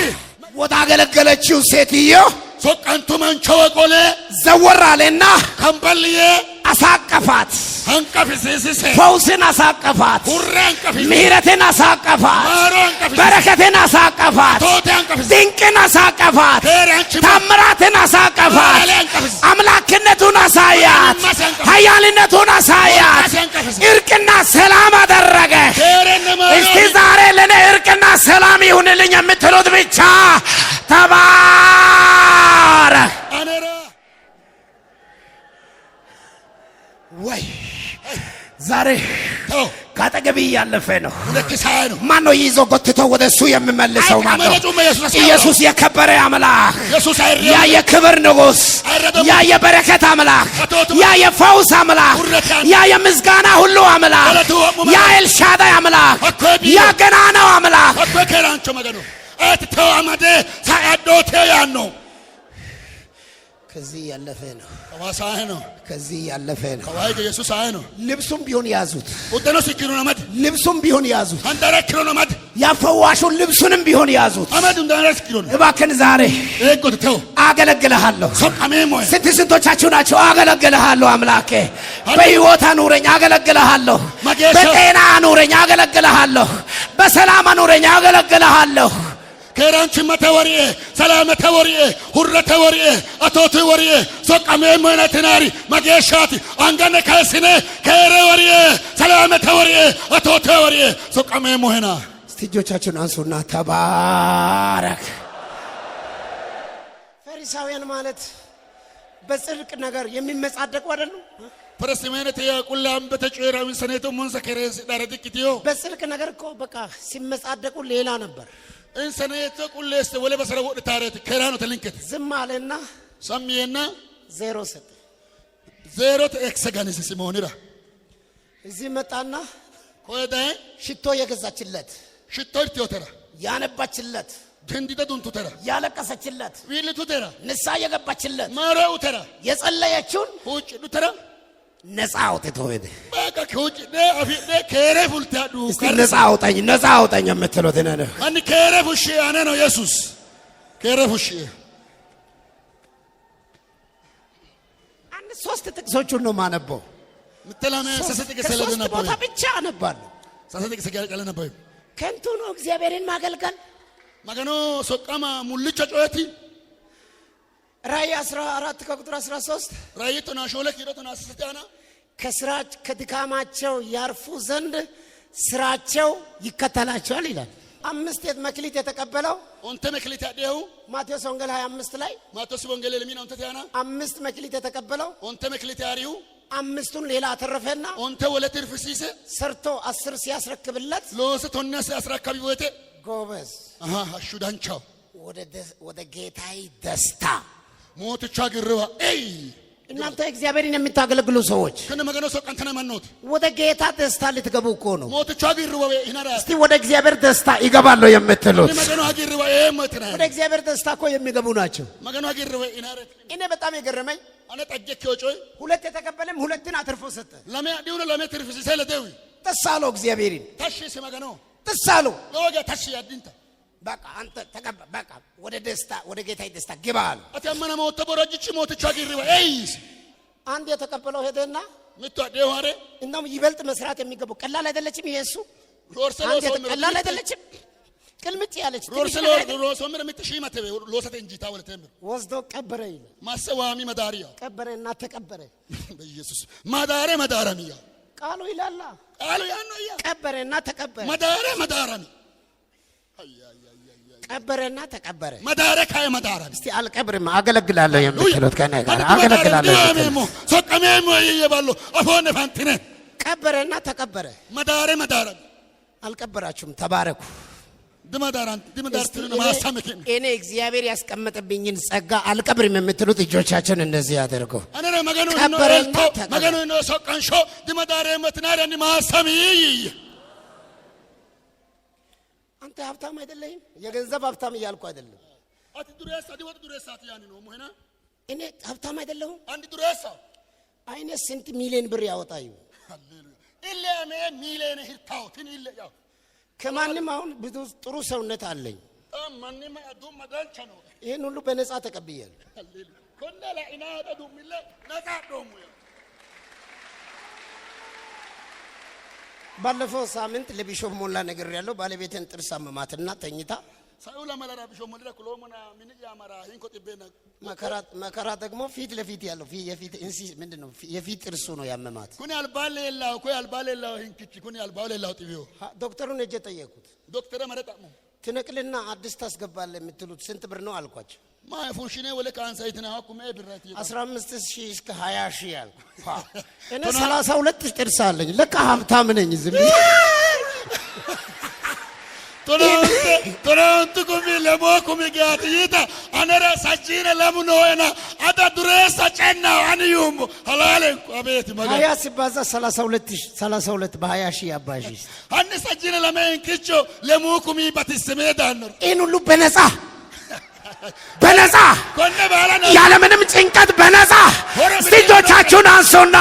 S1: ወደ አገለገለችው ሴትዮ
S2: ሶቃንቱ መንቾ ወቆለ
S1: ዘወር አለና
S2: ከምበልዬ
S1: አሳቀፋት
S2: አንቀፍሲሲሴ
S1: ፈውስን አሳቀፋት
S2: ሁራ አንቀፍሲ
S1: ምህረትን አሳቀፋት
S2: ማሮ አንቀፍሲ
S1: በረከትን አሳቀፋት
S2: ቶቴ አንቀፍሲ
S1: ድንቅን አሳቀፋት ታምራትን አሳቀፋት አምላክነቱን አሳያት ኃያልነቱን አሳያት እርቅና ሰላም አደረገ እስቲ ዛሬ ለኔ እርቅና ሰላም ይሁንልኝ የምትሉት ብቻ ተባረክ ወይ ዛሬ ካጠገብ ያለፈ ነው ማን ነው ይዞ ጎትቶ ወደ እሱ የሚመልሰው ማን ነው ኢየሱስ የከበረ አምላክ ያ የክብር ንጉሥ ያ የበረከት አምላክ ያ የፈውስ አምላክ ያ የምስጋና ሁሉ አምላክ ያ ኤልሻዳይ አምላክ ያ ገናናው አምላክ ከዚህ ያለፈ ነው
S2: ዋሳህ ነው
S1: ከዚህ ያለፈ ነው
S2: ከዋይ ኢየሱስ አይ ነው
S1: ልብሱም ቢሆን ያዙት
S2: ወደኖ ሲኪሩ ነው ማድ
S1: ልብሱም ቢሆን ያዙት
S2: አንደረክሮ ነው ማድ
S1: ያፈዋሹን ልብሱንም ቢሆን ያዙት
S2: አመዱ እንደረክሮ ነው
S1: እባክህን ዛሬ
S2: እጎተው
S1: አገለግልሃለሁ
S2: ሶቃሜሞ
S1: ስንቶቻችሁ ናቸው አገለግልሃለሁ አምላኬ በሕይወት አኑረኝ አገለግልሃለሁ በጤና አኑረኝ አገለግልሃለሁ በሰላም አኑረኝ አገለግልሃለሁ
S2: ከራንቺ መተወሪዬ ሰላመተ ወሪዬ ሁረተ ወሪዬ አቶት ወሪዬ ሶቃሜ ሞነተናሪ ማጌሻቲ አንጋነ ካስነ ከረ ወሪዬ ሰላመተ ወሪዬ አቶት ወሪዬ ሶቃሜ ሞህና
S1: እጆቻችሁን አንሱና ተባረክ። ፈሪሳውያን ማለት በጽድቅ ነገር የሚመጻደቁ አይደሉ?
S2: ፈሪሳውያነት ያቁላም በተጨራውን ሰኔቶ ሞንሰከረስ ዳረድክቲዮ
S1: በጽድቅ ነገር እኮ በቃ ሲመጻደቁ ሌላ ነበር።
S2: እንሰኔቶ ቁልስ ወለ በሰረ ወደ ታረት ከራኑ ተልንከት
S1: ዝም አለና
S2: ሰሚየና
S1: ዜሮ ሰጠ።
S2: ዜሮ ተክሰጋንስ ሲሞንራ
S1: እዚህ መጣና
S2: ኮዳ
S1: ሽቶ የገዛችለት
S2: ሽቶ ይተራ
S1: ያነባችለት
S2: ገንዲተ ዱንቱ ተራ
S1: ያለቀሰችለት
S2: ዊልቱ ተራ
S1: ንሳ የገባችለት
S2: ማራው ተራ
S1: የጸለየችውን
S2: ሁጭ ተራ
S1: ነፃ አውጥቶ ሄደ።
S2: በቃ ከውጭ አፊደ ከረፉል ታዱ
S1: ነፃ አውጣኝ የምትሉት ነህ።
S2: ማን ከረፉሽ አነ ነው ኢየሱስ ከረፉሽ
S1: አንድ ሶስት ጥቅሶቹን ነው ማነበው።
S2: ምትላና ሰሰጥቅ ሰለደ ነበር
S1: ቦታ ብቻ አነባለሁ።
S2: ሰሰጥቅ ሰጋለ ነበር።
S1: ከንቱ ነው እግዚአብሔርን ማገልገል።
S2: ማገኖ ሶቃማ ሙልቻ ጮያቲ
S1: ራእይ 14 ከቁጥር 13
S2: ራእይ ተናሾለ ኪሮተና አስተያና
S1: ከስራች ከድካማቸው ያርፉ ዘንድ ስራቸው ይከተላቸዋል ይላል። 5 መክሊት የተቀበለው
S2: ኦንተ መክሊት ያደው
S1: ማቴዎስ ወንጌል 25 ላይ
S2: ማቴዎስ ወንጌል ለሚና ኦንተ ያና
S1: 5 መክሊት የተቀበለው
S2: ኦንተ መክሊት ያሪው
S1: 5ቱን ሌላ አተረፈና
S2: ኦንተ ወለትር ፍሲሰ
S1: ሰርቶ 10 ሲያስረክብለት
S2: ሎስ ቶነስ ያስረካቢ ወቴ
S1: ጎበዝ
S2: አሹዳንቻው
S1: ወደ ጌታዬ ደስታ
S2: ሞትቻ ግርባ አይ
S1: እናንተ እግዚአብሔርን የምታገለግሉ ሰዎች
S2: ከነ መገኖ ሰው ቀንተነ ማንኖት
S1: ወደ ጌታ ደስታ ልትገቡ እኮ ነው።
S2: ሞትቻ ግርባ ይናራ
S1: እስቲ ወደ እግዚአብሔር ደስታ ይገባሉ የምትሉት
S2: ከነ መገኖ ግርባ ሞትና
S1: ወደ እግዚአብሔር ደስታ እኮ የሚገቡ ናቸው።
S2: መገኖ ግርባ ይናራ
S1: እኔ በጣም የገረመኝ
S2: አነ ጠጀክ ወጮይ
S1: 2 የተቀበለም 2ን አትርፎ ሰጠ።
S2: ለማ ዲውነ ለማ ትርፍ ሲሰለደው
S1: ተሳለው እግዚአብሔርን
S2: ታሽ ሲመገኖ
S1: ተሳለው
S2: ለወገ ታሽ ያድንታ
S1: በቃ አንተ ተቀበ በቃ ወደ ደስታ ወደ ጌታዬ ደስታ ግባ አለ።
S2: አተማና ሞት ተቦረጅቺ ሞትቻ ግርባ አይስ
S1: አንድ የተቀበለው ሄደና
S2: ምትወደው አረ
S1: እንደውም ይበልጥ መስራት የሚገባው ቀላል አይደለችም። ኢየሱ
S2: ሮርሰሎ
S1: ቀላል አይደለችም። ቅልምጭ ያለች
S2: ሮርሰሎ ሮሶምር ምትሺ ማተበ ሎሰተ እንጂ ታወለተም
S1: ወስዶ ቀበረ ይላል።
S2: ማሰዋሚ መዳሪያ
S1: ቀበረና ተቀበረ
S2: በኢየሱስ ማዳረ መዳራሚያ
S1: ቃሉ ይላላ
S2: ቃሉ ያነው ያ
S1: ቀበረና ተቀበረ
S2: ማዳረ መዳራሚ
S1: ቀበረና ተቀበረ
S2: ማዳረ ካይ መዳራሚ
S1: እስቲ አልቀብርም አገለግላለሁ የምትሉት ከኔ ጋር አገለግላለሁ
S2: ሶቀሜም ይባሉ አፎነ ፋንቲነ
S1: ቀበረና ተቀበረ
S2: ማዳረ መዳራሚ
S1: አልቀበራችሁም። ተባረኩ።
S2: ድመዳርትን ማሳመከኝ
S1: እኔ እግዚአብሔር ያስቀመጠብኝን ጸጋ አልቀብርም የምትሉት እጆቻችን እንደዚህ ያደርጉ።
S2: አነረ መገኑ ነው ሶቀንሾ ድመዳረ መትናረኒ ማሳሚ
S1: አንተ ሀብታም አይደለህም። የገንዘብ ሀብታም እያልኩ አይደለም።
S2: አት ዱሬሳ ዲወት ዱሬሳት ያኒ ነው ሞህና
S1: እኔ ሀብታም አይደለሁም።
S2: አንድ ዱሬሳ
S1: አይኔ ስንት ሚሊዮን ብር ያወጣዩ
S2: ሃሌሉያ ኢለሜ ሚሊዮን ህርታው ትን ይለ ያው
S1: ከማንም አሁን ብዙ ጥሩ ሰውነት አለኝ።
S2: ማንንም አዱም ማዳንቻ ነው።
S1: ይሄን ሁሉ በነፃ ተቀብያለሁ።
S2: ሃሌሉያ ኮነ ለኢና አዱም ይለ ነፃ ዶሙ
S1: ባለፈው ሳምንት ለቢሾፍ ሞላ ነገር ያለው ባለቤቴን ጥርስ አመማትና ተኝታ
S2: ሳይውላ መላራ ቢሾፍ ሞላ ኮሎሞና ምን ያማራ ይንኮ ጥቤና
S1: መከራ ደግሞ ፊት ለፊት ያለው የፊት እንሲ ምንድነው የፊት ጥርሱ ነው ያመማት።
S2: ኩን ያልባለላው ኮ ያልባለላው ይንክቺ ኩን ያልባለላው ጥቢው
S1: ዶክተሩን እጄ ጠየቁት።
S2: ዶክተር መረጣሙ
S1: ትነቅልና አዲስ ታስገባለህ የምትሉት ስንት ብር ነው አልኳቸው።
S2: ማፉሽኔ ወለ ካንሳይትና አኩመ ብራት
S1: 15000 እስከ 20000 ያልኩ እኔ 32 ጥርስ አለኝ። ለካ ሀብታም ነኝ። ዝም
S2: ቶሎንቱ ኩሚ ለሞኩሚ ጋትይታ አነረ ሳጂነ ለሙኖና አዳ ዱሬሳ ጨና አንዩም ሐላለን አቤት መጋ
S1: 20 ሲባዛ 32 በ20000 ያባዢ
S2: አነ ሳጂነ ለማንክቾ ለሞኩሚ ባትስሜ ዳነር
S1: ይሄን ሁሉ በነፃ ያለምንም ጭንቀት በነፃ እጆቻችሁን አንሱና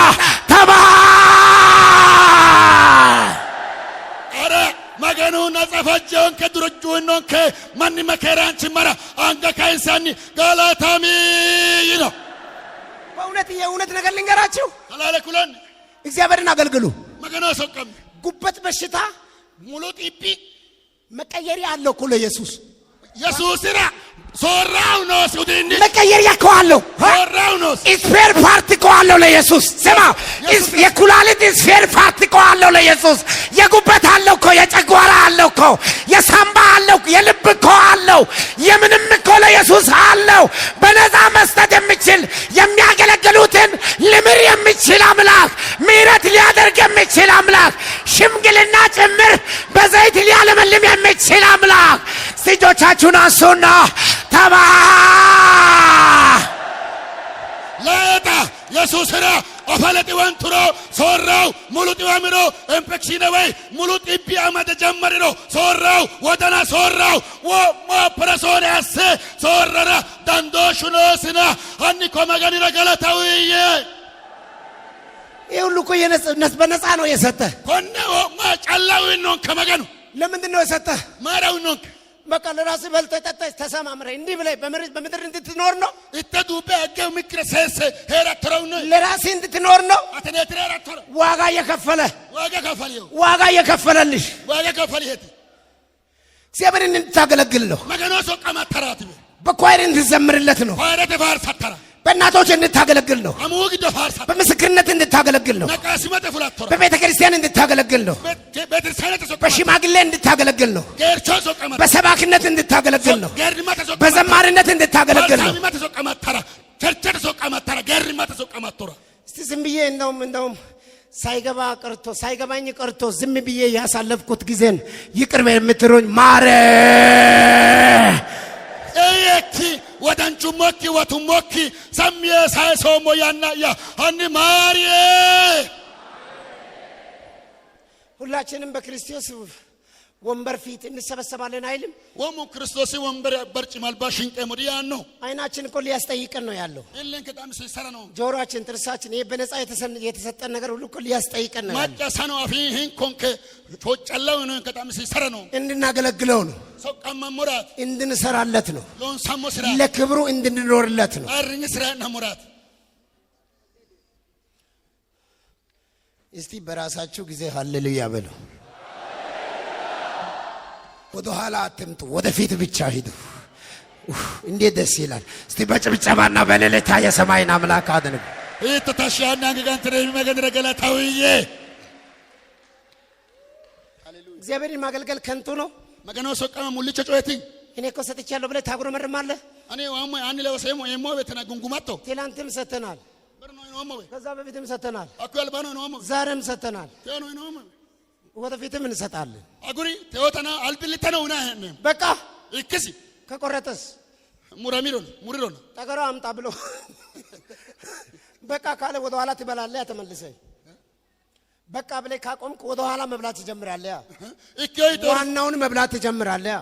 S2: አረ መገኑ ነጸፈጀውን ከድርጁን ነው ከማን መከራን ችመራ አንገ ካይሳኒ ጋላታሚ ነው።
S1: የእውነት ነገር ልንገራችሁ።
S2: አላለኩለን
S1: እግዚአብሔርን አገልግሉ።
S2: መገኑ ሰቀም
S1: ጉበት በሽታ
S2: ሙሉ ጢቢ
S1: መቀየሪያ አለው እኮ ለኢየሱስ
S2: ኢየሱስራ ሶራው ነው ሱዲኒ
S1: መቀየሪያ ከዋለው
S2: ሶራው ነው
S1: ስፔር ፓርት ከዋለው ለኢየሱስ ስማ የኩላሊት ስፔር ፓርት ከዋለው ለኢየሱስ የጉበት አለው እኮ የጨጓራ አለው እኮ የሳምባ አለው የልብ እኮ አለው የምንም እኮ ለኢየሱስ አለው። በነፃ መስጠት የሚችል የሚያገለግሉትን ልምር የሚችል አምላክ ምሕረት ሊያደርግ የሚችል አምላክ ሽምግልና ጭምር በዘይት ሊያለመልም የሚችል አምላክ እጆቻችሁን አንሱና ተባ
S2: ለታ ኢየሱስራ አፈለጥ ወንትሮ ሶራው ሙሉ ጢዋምሮ ኢንፌክሽን ወይ ሙሉ ጢቢ አመደ ጀመረ ሶራው ወደና ሶራው ወማ ፕረሶሪያስ ሶራራ ዳንዶሽኖስና አኒ ኮመጋኒ ረገለታውዬ
S1: ይሁሉ እኮ በነፃ ነው የሰጠ
S2: ኮነ ማ ጫላው ነው ከመገኑ
S1: ለምንድን ነው የሰጠ
S2: ማራው ነው
S1: በቃ ለራስ በልተህ ጠጥተህ ተሰማምረ እንዲህ ብለህ በምድር እንድትኖር ነው።
S2: እተዱበ አገው ምክረሰስ ሄራተራው ነው
S1: ለራስ እንድትኖር ነው።
S2: አተነትራ ራተራ
S1: ዋጋ የከፈለልሽ
S2: ዋጋ ከፈልየት
S1: እግዚአብሔርን እንድታገለግል ነው።
S2: መገኖ ሶቀማ ተራት
S1: በኳይር እንድትዘምርለት ነው።
S2: ኳይረተ ፋርሳተራ
S1: በእናቶች እንድታገለግል ነው።
S2: አሙግ ደፋርሳ
S1: በምስክርነት እንድታገለግል ነው።
S2: ነቃሲመተ ፍላቶራ
S1: በቤተ ክርስቲያን እንድታገለግል ነው።
S2: ቤተክርስቲያን ተሶቀማ
S1: በሽማግሌ እንድታገለግል ነው።
S2: ገርቾ ሶቀማ
S1: በሰባክነት እንድታገለግል ነው።
S2: ገርማ ተሶቀማ
S1: በዘማሪነት እንድታገለግል ነው።
S2: ገርማ ተሶቀማ ተራ ቸርቸ ተሶቀማ ተራ ገርማ ተሶቀማ ተራ
S1: እስቲ ዝም ብዬ እንደውም ሳይገባኝ ቀርቶ ዝም ብዬ ያሳለፍኩት ጊዜን ይቅር የምትሉኝ ማረ
S2: ኤየቲ ወዳንቹ ሞኪ ወቱ ሞኪ ሰምየ ሳይሶሞ ያናያ አኒ ማሪዬ
S1: ሁላችንም በክርስቶስ ወንበር ፊት እንሰበሰባለን አይልም?
S2: ወሙ ክርስቶስ ወንበር በርጭማል ባሽንቀ ሙዲያ ነው።
S1: አይናችን እኮ ሊያስጠይቀን ነው ያለው።
S2: እለን ከጣም ሲሰራ ነው።
S1: ጆሮአችን፣ ጥርሳችን ይሄ በነፃ የተሰጠን ነገር ሁሉ እኮ ሊያስጠይቀን ነው ያለው።
S2: ማጫሳ ነው አፊህን ኮንከ ቶጫላው ነው ከጣም ሲሰራ ነው።
S1: እንድናገለግለው ነው።
S2: ሶቀማ ሙራት
S1: እንድንሰራለት ነው።
S2: ሎን ሳሞ ስራ
S1: ለክብሩ እንድንኖርለት ነው።
S2: አርኝ ስራና ሙራት
S1: እስቲ በራሳችሁ ጊዜ ሃሌሉያ በሉ። ወደ ኋላ አትምጡ፣ ወደፊት ብቻ ሂዱ። እንዴት ደስ ይላል! እስቲ በጭብጨባና በሌሊታ የሰማይን አምላክ አድንቁ።
S2: እተታሻና ገጋንትረ የሚመገን ረገላታውዬ
S1: እግዚአብሔርን ማገልገል ከንቱ ነው።
S2: መገናው ሶቀማ ሙልቸ ጮየቲ
S1: እኔ እኮ ሰጥቻለሁ ብለህ ታጉረመርማለህ።
S2: እኔ ዋማ አኒ ለወሰየሞ የሞ ቤተና ጉንጉማቶ
S1: ትላንትም ሰተናል፣ ከዛ በፊትም ሰተናል፣
S2: አኩልባኖ ነው
S1: ዛሬም ሰተናል፣
S2: ተኖ ነው
S1: ወደፊትም እንሰጣለን።
S2: አጉሪ ተወተና አልብልተነው ና
S1: በቃ
S2: እክሲ
S1: ከቆረጠስ
S2: ሙሪሮን
S1: ጠገራ አምጣ ብሎ በቃ ካለ ወደ ኋላ ትበላለህ። ተመልሰህ በቃ ብለህ ካቆምክ ወደ ኋላ መብላት ትጀምራለህ። ዋናውን መብላት ትጀምራለህ።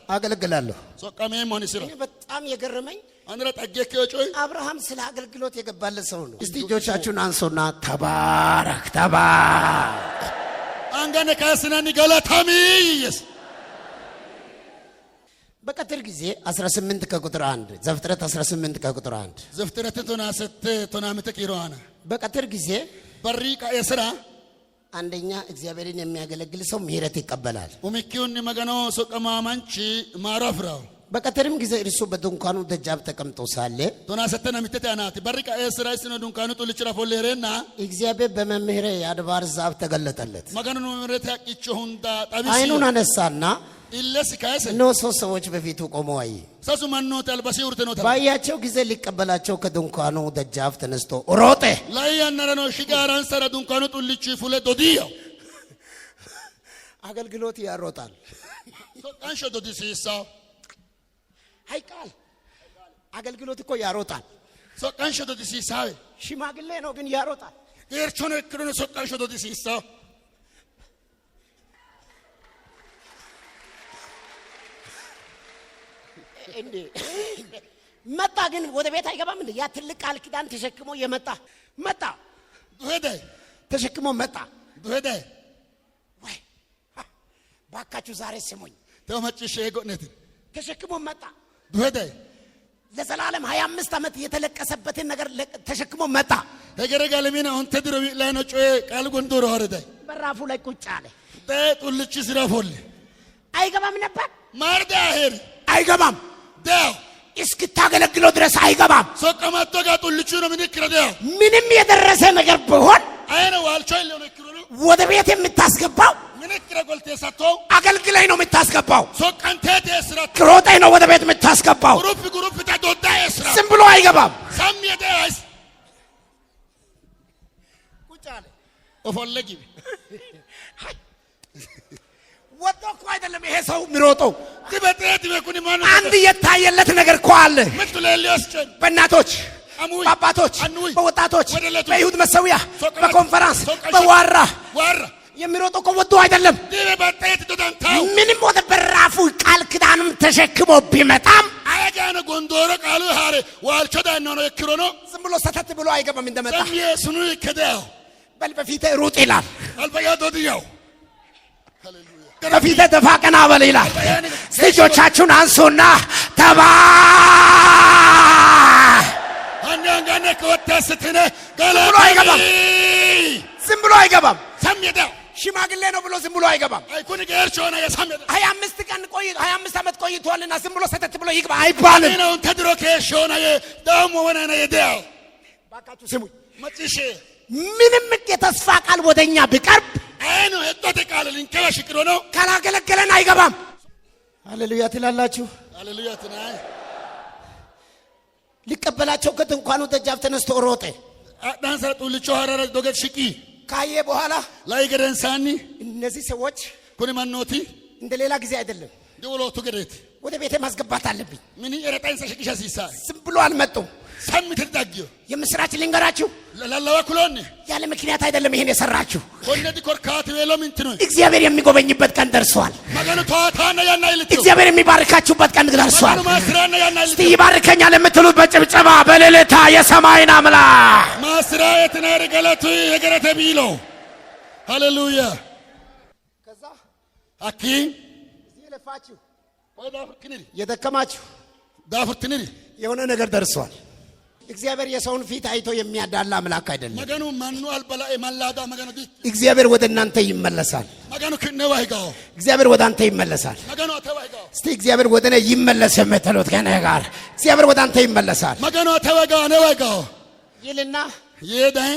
S1: አገለግላለሁ። በጣም የገረመኝ አብርሃም ስለ አገልግሎት የገባለት ሰው ነው። እስቲ እጆቻችሁን አንሶና ተባረክ ተባረክ
S2: አንጋነ ካስናኒ ገላታሚስ
S1: በቀትር ጊዜ 18 ከቁጥር 1 ዘፍጥረት 18 ከቁጥር 1
S2: ዘፍጥረት ቶናመተ ቂሮአና
S1: በቀትር ጊዜ
S2: በሪቃ የስራ
S1: አንደኛ እግዚአብሔርን የሚያገለግል ሰው ምህረት ይቀበላል።
S2: ኡሚኪውን መገኖ ሶቀማማንቺ ማራፍራው
S1: በቀትርም ጊዜ እርሱ በድንኳኑ ደጃፍ ተቀምጦ ሳለ
S2: ቶናሰተና ሚተታናት በሪቃ የስራ ስነ ድንኳኑ ጡልጭራ ፎሌሬና
S1: እግዚአብሔር በመምህረ የአድባር ዛፍ ተገለጠለት።
S2: መገኖ መምህረ ያቂቹንዳ ጣቢሲ
S1: አይኑን አነሳና
S2: ኢለስ ካሰ
S1: ነው ሶስት ሰዎች በፊቱ ቆመው አየ።
S2: ሰሱ ማን ነው ተልበሲ ወርተ ነው
S1: ባያቸው ጊዜ ሊቀበላቸው ከድንኳኑ ደጃፍ ተነስቶ ሮጠ።
S2: ላይ ያነረኖ ሽጋራን ሰራ ድንኳኑ ጡልጭ ፉለ ዶዲዮ
S1: አገልግሎት ያሮጣል።
S2: ሶቃንሾ ዶዲሲሳ
S1: አይቃል አገልግሎት እኮ ያሮጣል።
S2: ሶቃንሾ ዶዲሲሳ
S1: ሽማግሌ ነው ግን ያሮጣል።
S2: ኤርቾነ ክሩነ ሶቃንሾ ዶዲሲሳ
S1: እንዴ መጣ ግን ወደ ቤት አይገባም እንዴ? ያ ትልቅ ቃል ኪዳን ተሸክሞ መጣ
S2: ሄደ
S1: ተሸክሞ መጣ
S2: ሄደ
S1: ወይ ባካችሁ ዛሬ ስሙኝ።
S2: ተመጭሽ የጎነት
S1: ተሸክሞ መጣ
S2: ሄደ
S1: ለዘላለም 25 ዓመት የተለቀሰበትን ነገር ተሸክሞ መጣ።
S2: ተገረጋለሚና አሁን ተድሮ ላይ ነው ጮዬ ቃል ጎንዶሮ ወረደ
S1: በራፉ ላይ ቁጭ አለ።
S2: ጡልጭ ሲራፎል
S1: አይገባም ነበር
S2: ማርዳ ሄር
S1: አይገባም
S2: ዳው
S1: እስክታገለግለው ድረስ አይገባም።
S2: ሶቀማቶ ጋር ጡልጭ ነው ምን ይክረዳው
S1: ምንም የደረሰ ነገር ቢሆን
S2: አይነ ዋልቾ ይለው ነው ይክሩ
S1: ወደ ቤት የምታስገባው
S2: ምን ይክረጎልቴ ሰጥቶ
S1: አገልግለኝ ነው የምታስገባው።
S2: ሶቀንቴት የስራት
S1: ክሮጠኝ ነው ወደ ቤት የምታስገባው።
S2: ግሩፕ ተዶዳ የስራት
S1: ዝም ብሎ አይገባም።
S2: ሰምየደስ
S1: ቁጭ አለ
S2: ወፈለጊ
S1: ወጣ እኮ አይደለም ይሄ ሰው የሚሮጠው
S2: ትበጥረት በኩኒ ማን
S1: አንድ የታየለት ነገር እኮ አለ።
S2: ምትለሊያስጨን
S1: በእናቶች በአባቶች በወጣቶች በይሁድ መሰዊያ በኮንፈረንስ በዋራ የሚሮጠው እኮ ወዶ አይደለም። ምንም ወደ በራፉ ቃል ኪዳንም ተሸክሞ ቢመጣም
S2: አያጋነ ጎንዶሮ ቃሉ ሃሬ ዋልቾ ዳና ነው ይክሮ ነው
S1: ዝም ብሎ ሰተት ብሎ አይገባም። እንደመጣ
S2: ኢየሱስ ይከዳው
S1: በል በፊቴ ሩጥ ይላል።
S2: አልበያ ዶዲያው
S1: በፊቴ ደፋ ቀና በል ይላል። እጆቻችሁን አንሱና ተባ
S2: አንጋነ ከወጣ ስትነ
S1: ዝም ብሎ አይገባም።
S2: ሰምየዳው
S1: ሽማግሌ ነው ብሎ ዝም ብሎ አይገባም።
S2: አይኩን ገርቾ ነው የሳመደ
S1: 25 ቀን ቆይ 25 ዓመት ቆይቷልና ዝም ብሎ ሰተት ብሎ ይግባ አይባልም።
S2: ነው ተድሮ ከሾ ነው ደሞ ወና ነው የደው
S1: ባካችሁ ስሙኝ።
S2: መጥሽ
S1: ምንም የተስፋ ቃል ወደኛ ቢቀርብ
S2: አይኑ እጥተ ቃል ልንከላሽ ቅሮ ነው
S1: ካላገለገለን አይገባም። ሃሌሉያ ትላላችሁ።
S2: ሃሌሉያ ትናይ
S1: ሊቀበላቸው ከድንኳኑ ደጃፍ ተነስቶ ሮጠ።
S2: አዳንሳ ጡልቾ ሐራራ ዶገት ሽቂ
S1: ካየ በኋላ
S2: ላይ ገደንሳኒ
S1: እነዚህ ሰዎች
S2: ኩኒ ማኖቲ
S1: እንደሌላ ጊዜ አይደለም።
S2: ደውሎቱ ገደት
S1: ወደ ቤቴ ማስገባት አለብኝ።
S2: ምን የረጣይን ሰሽቂሻ ሲሳ
S1: ዝም ብሎ አልመጡም።
S2: ሰምት ተዳጊዮ
S1: የምስራች ልንገራችሁ
S2: ለላላው ኩሎን
S1: ያለ ምክንያት አይደለም ይሄን የሰራችሁ።
S2: ኮነዲ ኮርካት ወሎ ምንትኑ
S1: እግዚአብሔር የሚጎበኝበት ቀን ደርሷል።
S2: ማጋኑ ተዋታና ያና ይልቱ
S1: እግዚአብሔር የሚባርካችሁበት ቀን ደርሷል።
S2: ማስራና ያና ይልቱ
S1: ይባርከኛል የምትሉት በጭብጨባ በሌሊታ የሰማይን አምላክ
S2: ማስራየትና ረገለቱ የገረተ ቢሎ ሃሌሉያ
S1: ከዛ
S2: አኪ
S1: ይለፋችሁ
S2: ወዳ ፍክኒሪ
S1: የደከማችሁ
S2: ዳፍርትኒሪ
S1: የሆነ ነገር ደርሷል። እግዚአብሔር የሰውን ፊት አይቶ የሚያዳላ አምላክ አይደለም።
S2: ማጋኑ ማኑ አልበላኤ ማላዳ ማጋኑ ዲ
S1: እግዚአብሔር ወደ እናንተ ይመለሳል።
S2: ማጋኑ ከነዋይጋው
S1: እግዚአብሔር ወደ አንተ ይመለሳል።
S2: ማጋኑ ተዋይጋው
S1: እስቲ እግዚአብሔር ወደ እኔ ይመለስ የምትሉት ከኔ ጋር እግዚአብሔር ወደ አንተ ይመለሳል።
S2: ማጋኑ ተዋይጋው ነዋይጋው
S1: ይልና
S2: ይዳይ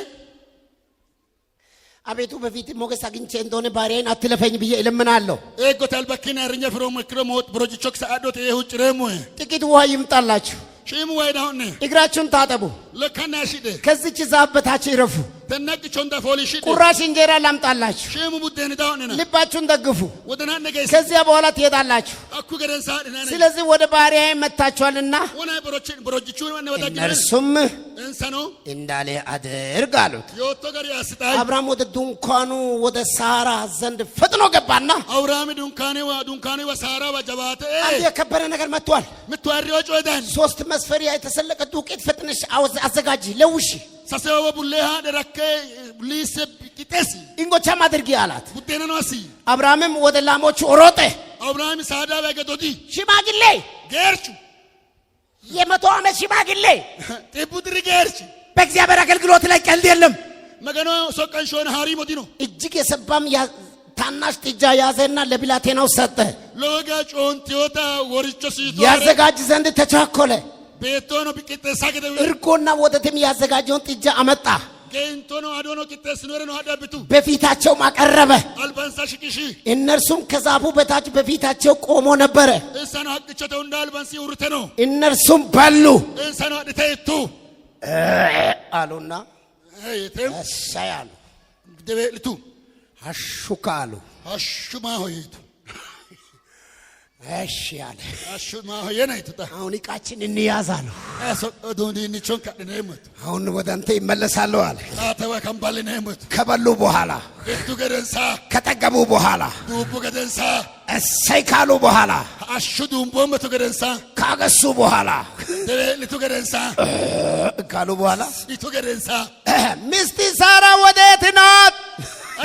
S1: አቤቱ በፊት ሞገስ አግኝቼ እንደሆነ ባሪያዬን አትለፈኝ ብዬ እለምናለሁ።
S2: ኤጎታል በኪና ረኛ ፍሮም ክረሞት ብሮጅቾክ ሰአዶት ይሁጭ ረሙ
S1: ጥቂት ውሃ ይምጣላችሁ፣
S2: ሺም ወይዳውን
S1: እግራችሁን ታጠቡ፣
S2: ለካና ሽደ
S1: ከዚች ዛፍ በታች ይረፉ።
S2: ተነቅቾ እንደፎሊ ሽደ
S1: ቁራሽ እንጀራ ላምጣላችሁ፣
S2: ሺም ቡደን ዳውነና
S1: ልባችሁን ደግፉ፣
S2: ወደና ነገይ
S1: ከዚያ በኋላ ትሄዳላችሁ።
S2: አኩ ገረን ሳድና
S1: ስለዚህ ወደ ባሪያዬ መጥታችኋልና
S2: ወና ብሮጅቹ ወና ወዳጅ
S1: እርሱም
S2: እንሰኖ
S1: እንዳለ አድርግ አሉት።
S2: የወቶ ጋር ያስጣይ
S1: አብርሃም ወደ ድንኳኑ ወደ ሳራ ዘንድ ፈጥኖ ገባና
S2: አብርሃም ድንኳኔ ወሳራ ወጀባተ
S1: አንድ የከበረ ነገር መጥቷል።
S2: ምትዋሪው ጮዳን
S1: 3 መስፈሪያ የተሰለቀ ዱቄት ፈጥነሽ አዘጋጂ፣ ለውሺ
S2: ሰሰው ቡሌሃ ደረከ ሊስ ቂጤስ
S1: እንጎቻም አድርጊ አላት።
S2: ቡቴና ነው አሲ
S1: አብርሃምም ወደ ላሞቹ ሮጠ።
S2: አብርሃም ሳዳ ባገዶዲ
S1: ሽማግሌ
S2: ገርቹ
S1: የ100 ዓመት ሽማግሌ
S2: ጥቡድሪ ገርቹ
S1: በእግዚአብሔር አገልግሎት ላይ ቀልድ የለም።
S2: መገኖ ሶቀን ሾነ ሃሪ ሞዲኖ
S1: እጅግ የሰባም ታናሽ ጥጃ ያዘና ለብላቴናው ሰጠ።
S2: ለወጋ ጮንቲዮታ ወርቾ ሲቶ
S1: ያዘጋጅ ዘንድ ተቻኮለ።
S2: ቤቶኖ ቢቂጤሳ ገደ
S1: እርጎና ወተትም ያዘጋጀውን ጥጃ አመጣ።
S2: ጌንቶኖ አዶኖ ቂጤስ ኖረ ነው አዳብቱ
S1: በፊታቸው አቀረበ።
S2: አልባንሳ ሽቂሺ
S1: እነርሱም ከዛፉ በታች በፊታቸው ቆሞ ነበረ።
S2: እንሰኖ አቅቸተው እንዳልባንሲ ውርተ ነው።
S1: እነርሱም በሉ።
S2: እንሰኖ አድተይቱ
S1: አሉና
S2: አይተም
S1: እሰይ አሉ።
S2: ደበልቱ
S1: አሹካ አሉ።
S2: አሹማ ሆይቱ
S1: እሺ አለ።
S2: አሹማ ሆየና ይተታ
S1: አሁን ዕቃችን እንያዛሉ።
S2: አሶዶኒ ንቾን ካደነ ይመቱ
S1: አሁን ወደ አንተ ይመለሳሉ አለ።
S2: አተዋ ካምባለ ነው ይመቱ
S1: ከበሉ በኋላ
S2: እቱ ገደንሳ
S1: ከጠገቡ በኋላ
S2: ዱቡ ገደንሳ
S1: እሰይ ካሉ በኋላ
S2: አሹ ዱምቦ መቱ ገደንሳ
S1: ካገሱ በኋላ
S2: ደበልቱ ገደንሳ
S1: ካሉ በኋላ
S2: ይቱ ገደንሳ
S1: ሚስት ሳራ ወዴት ናት?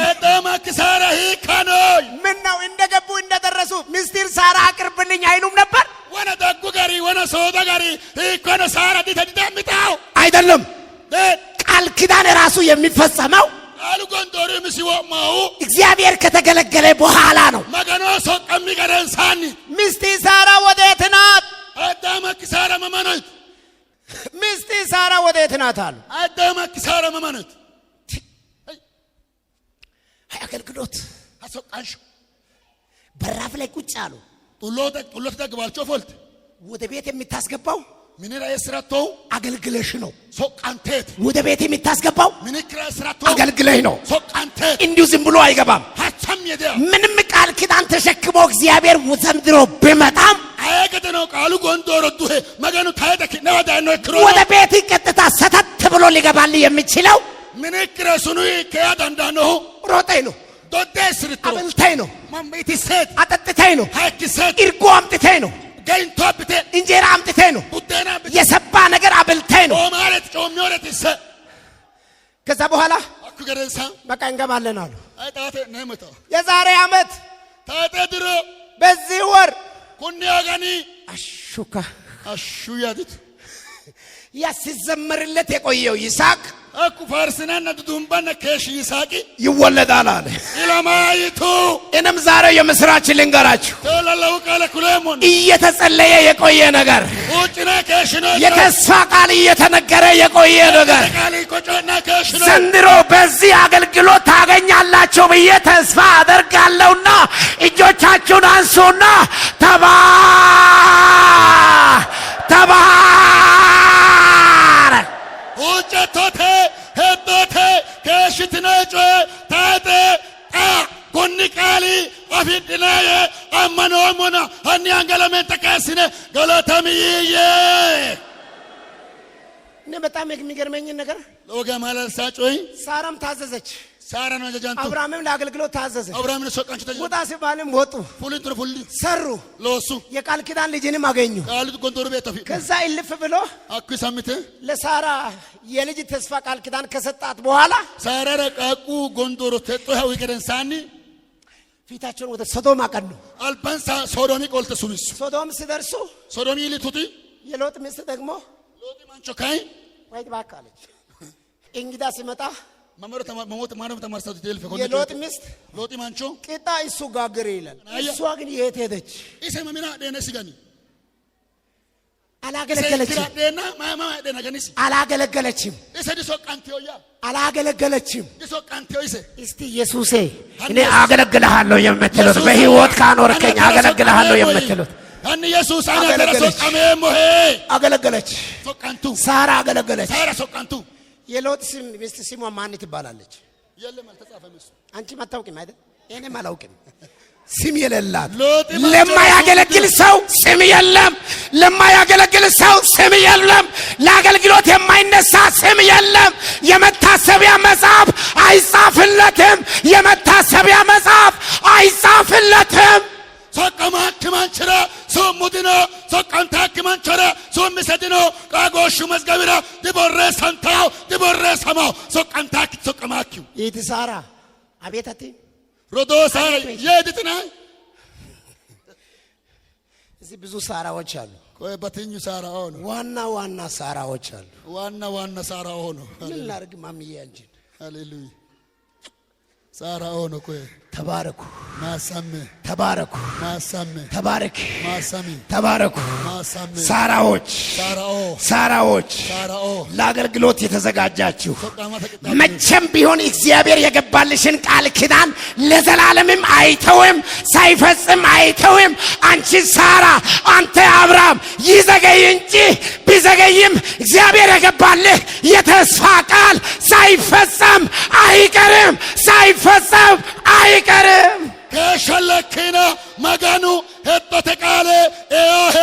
S2: አዳማ ከሳራ ሂካኖይ
S1: ምን ነው እንደገቡ እንደደረሱ ሚስቲር ሳራ አቅርብልኝ አይሉም ነበር?
S2: ወና ዳጉ ጋሪ ወና ሶዳ ጋሪ ሂካኖ ሳራ ዲተዲዳምጣው
S1: አይደለም። ቃል ኪዳን ራሱ የሚፈጸመው
S2: አሉ ጎንዶሪ ምስወማው
S1: እግዚአብሔር ከተገለገለ በኋላ ነው።
S2: መገኖ ሶቀሚ ገደንሳኒ
S1: ሚስት ሳራ ወዴት ናት?
S2: አዳማ ከሳራ መመኖት
S1: ሚስት ሳራ ወዴት ናት አሉ።
S2: አዳማ ከሳራ መመኖት
S1: አገልግሎት
S2: አሶቃንሽ
S1: በራፍ ላይ ቁጭ አሉ።
S2: ጡሎት ደግባልቾ ፎልት
S1: ወደ ቤት የምታስገባው
S2: ምን ራይ ስራቶ
S1: አገልግለሽ ነው።
S2: ሶቃንቴት
S1: ወደ ቤት የምታስገባው
S2: ምን ክራ ስራቶ
S1: አገልግለሽ ነው።
S2: ሶቃንቴት
S1: እንዲሁ ዝም ብሎ አይገባም።
S2: ሀቻም የደ
S1: ምንም ቃል ኪዳን ተሸክሞ እግዚአብሔር ዘምድሮ ቢመጣም
S2: አየገደነው ቃሉ ጎንዶሮ ዱሄ መገኑ ታይደክ ነው ዳኖ ክሮ
S1: ወደ ቤት ቀጥታ ሰተት ብሎ ሊገባል የሚችለው
S2: ምን ክራሱኑ ከያዳንዳነው
S1: ሮጠይ ነው።
S2: ዶዴ ስርቶ
S1: አብልተይ ነው።
S2: ማምቤት ሰት
S1: አጠጥተይ ነው።
S2: ሀክ ሰት
S1: እርጎ አምጥተይ ነው።
S2: ገይንቶ ብቴ
S1: እንጀራ አምጥተይ ነው።
S2: ቡደና ብቴ
S1: የሰባ ነገር አብልተይ ነው።
S2: ማለት ጮምኞረት ሰ
S1: ከዛ በኋላ
S2: አኩ ገረንሳ
S1: በቃ እንገባለን አሉ።
S2: አይጣተ ነመጣ
S1: የዛሬ ዓመት
S2: ታጠድሮ
S1: በዚህ ወር
S2: ኩንያጋኒ
S1: አሹካ
S2: አሹ ያዲት
S1: ሲዘመርለት የቆየው ይስሐቅ
S2: አኩ ፋርስናና ዱዱምባና ከሽ ይስሐቅ
S1: ይወለዳል አለ።
S2: ኢላማይቱ
S1: እኔም ዛሬ የምስራች ልንገራችሁ።
S2: ተላላው ቃለ ኩለሞን
S1: እየተጸለየ የቆየ ነገር፣
S2: ኡጭና ከሽና
S1: የተስፋ ቃል እየተነገረ የቆየ ነገር
S2: ቃል ቆጮና ከሽና
S1: ዘንድሮ በዚህ አገልግሎት ታገኛላችሁ ብዬ ተስፋ አደርጋለሁና እጆቻችሁን አንሱና ተባረክ
S2: ኡጨቶቴ ሄዶቴ ከሽትነጮ ታጤ ጎኒ ቃሊ አፊድናየ አመኖሞና አኒ አንገለመን ተካስነ ገለተምይየ
S1: እኔ በጣም የሚገርመኝ ነገር
S2: ለወጋ ማለት ሳጮይ
S1: ሳራም ታዘዘች።
S2: ሳራ ነው ጀጃንቱ
S1: አብርሃምም ለአገልግሎት ታዘዘ።
S2: አብርሃምን ሰቀንቹ ተጀ
S1: ወጣ ሲባልም ወጡ፣
S2: ፉሊ
S1: ሰሩ፣
S2: ለሱ
S1: የቃል ኪዳን ልጅንም አገኙ።
S2: ቃልቱ ጎንዶር ቤት ተፊ
S1: ከዛ ይልፍ ብሎ
S2: አኩ ሰምተ
S1: ለሳራ የልጅ ተስፋ ቃል ኪዳን ከሰጣት በኋላ
S2: ሳራ ረቃቁ ጎንዶር ተጦ ሀው ይገረንሳኒ
S1: ፊታቸውን ወደ ሶዶም አቀኑ።
S2: አልባንሳ ሶዶሚ ቆልተ ሱንስ
S1: ሶዶም ሲደርሱ
S2: ሶዶሚ ይልቱቲ
S1: የሎጥ ሚስት ደግሞ
S2: ሎጥ ማንቾ ካይ
S1: ወይ ባካለች። እንግዳ ሲመጣ
S2: መመረተ መሞት ማረም ተማርሳቱ ቴልፍ ኮን
S1: የሎጥ ሚስት
S2: ሎጥ ማንቾ
S1: ቂጣ እሱ ጋግር ይላል። እሷ ግን የት ሄደች?
S2: ኢሰ መሚና ደነ ሲጋኒ
S1: አላገለገለችም።
S2: ደና ማማ ደና ገኒስ
S1: አላገለገለችም።
S2: ኢሰ ዲሶ ቃንቲዮያ
S1: አላገለገለችም።
S2: ዲሶ ቃንቲዮ ኢሰ
S1: እስቲ ኢየሱሴ እኔ አገለግልሃለሁ የምትሉት በህይወት ካኖርከኝ አገለግልሃለሁ የምትሉት
S2: አን ኢየሱስ አና ተረሶ ቀሜ ሞሄ
S1: አገለገለች።
S2: ሶቃንቱ
S1: ሳራ አገለገለች።
S2: ሳራ ሶቃንቱ
S1: የሎጥ ሚስት ስሟ ማን ትባላለች?
S2: የለም አልተጻፈም እሱ።
S1: አንቺም አታውቂም አይደል? እኔም አላውቅም። ስም የሌላት ለማያገለግል ሰው ስም የለም። ለማያገለግል ሰው ስም የለም። ለአገልግሎት የማይነሳ ስም የለም። የመታሰቢያ መጽሐፍ አይጻፍለትም። የመታሰቢያ መጽሐፍ አይጻፍለትም።
S2: ሶቀማ ከማንቸራ ሶሙዲኖ ሶቀንታ ከማንቸራ ሶምሰዲኖ ቃጎሹ መዝገብራ ዲቦሬ ሰንታው ዲቦሬ ሰማው ሶቀንታ ሶቀማኪው
S1: ይት ሳራ አቤታቲ
S2: ሮዶሳ የድትና
S1: እዚህ ብዙ ሳራዎች አሉ።
S2: ቆይ በትኙ ሳራ ሆኖ
S1: ዋና ሳራዎች አሉ።
S2: ዋና ሳራ ሆኖ
S1: ምን ላድርግ ማምዬ አንቺን
S2: ሃሌሉያ ሳራ ሆኖ ቆይ
S1: ተባረኩ
S2: ማሳም
S1: ተባረኩ
S2: ማሳም
S1: ተባረክ
S2: ማሳም
S1: ተባረኩ
S2: ማሳም
S1: ሳራዎች
S2: ሳራኦ
S1: ለአገልግሎት የተዘጋጃችሁ መቼም ቢሆን እግዚአብሔር የገባልሽን ቃል ኪዳን ለዘላለምም አይተውም፣ ሳይፈጽም አይተውም። አንቺ ሳራ፣ አንተ አብርሃም ይዘገይ እንጂ ቢዘገይም እግዚአብሔር የገባልህ የተስፋ ቃል ሳይፈጸም አይቀርም፣ ሳይፈጸም አይቀርም።
S2: ከሸለኪና መጋኑ ሄጦተ ቃለ ኤዮሄ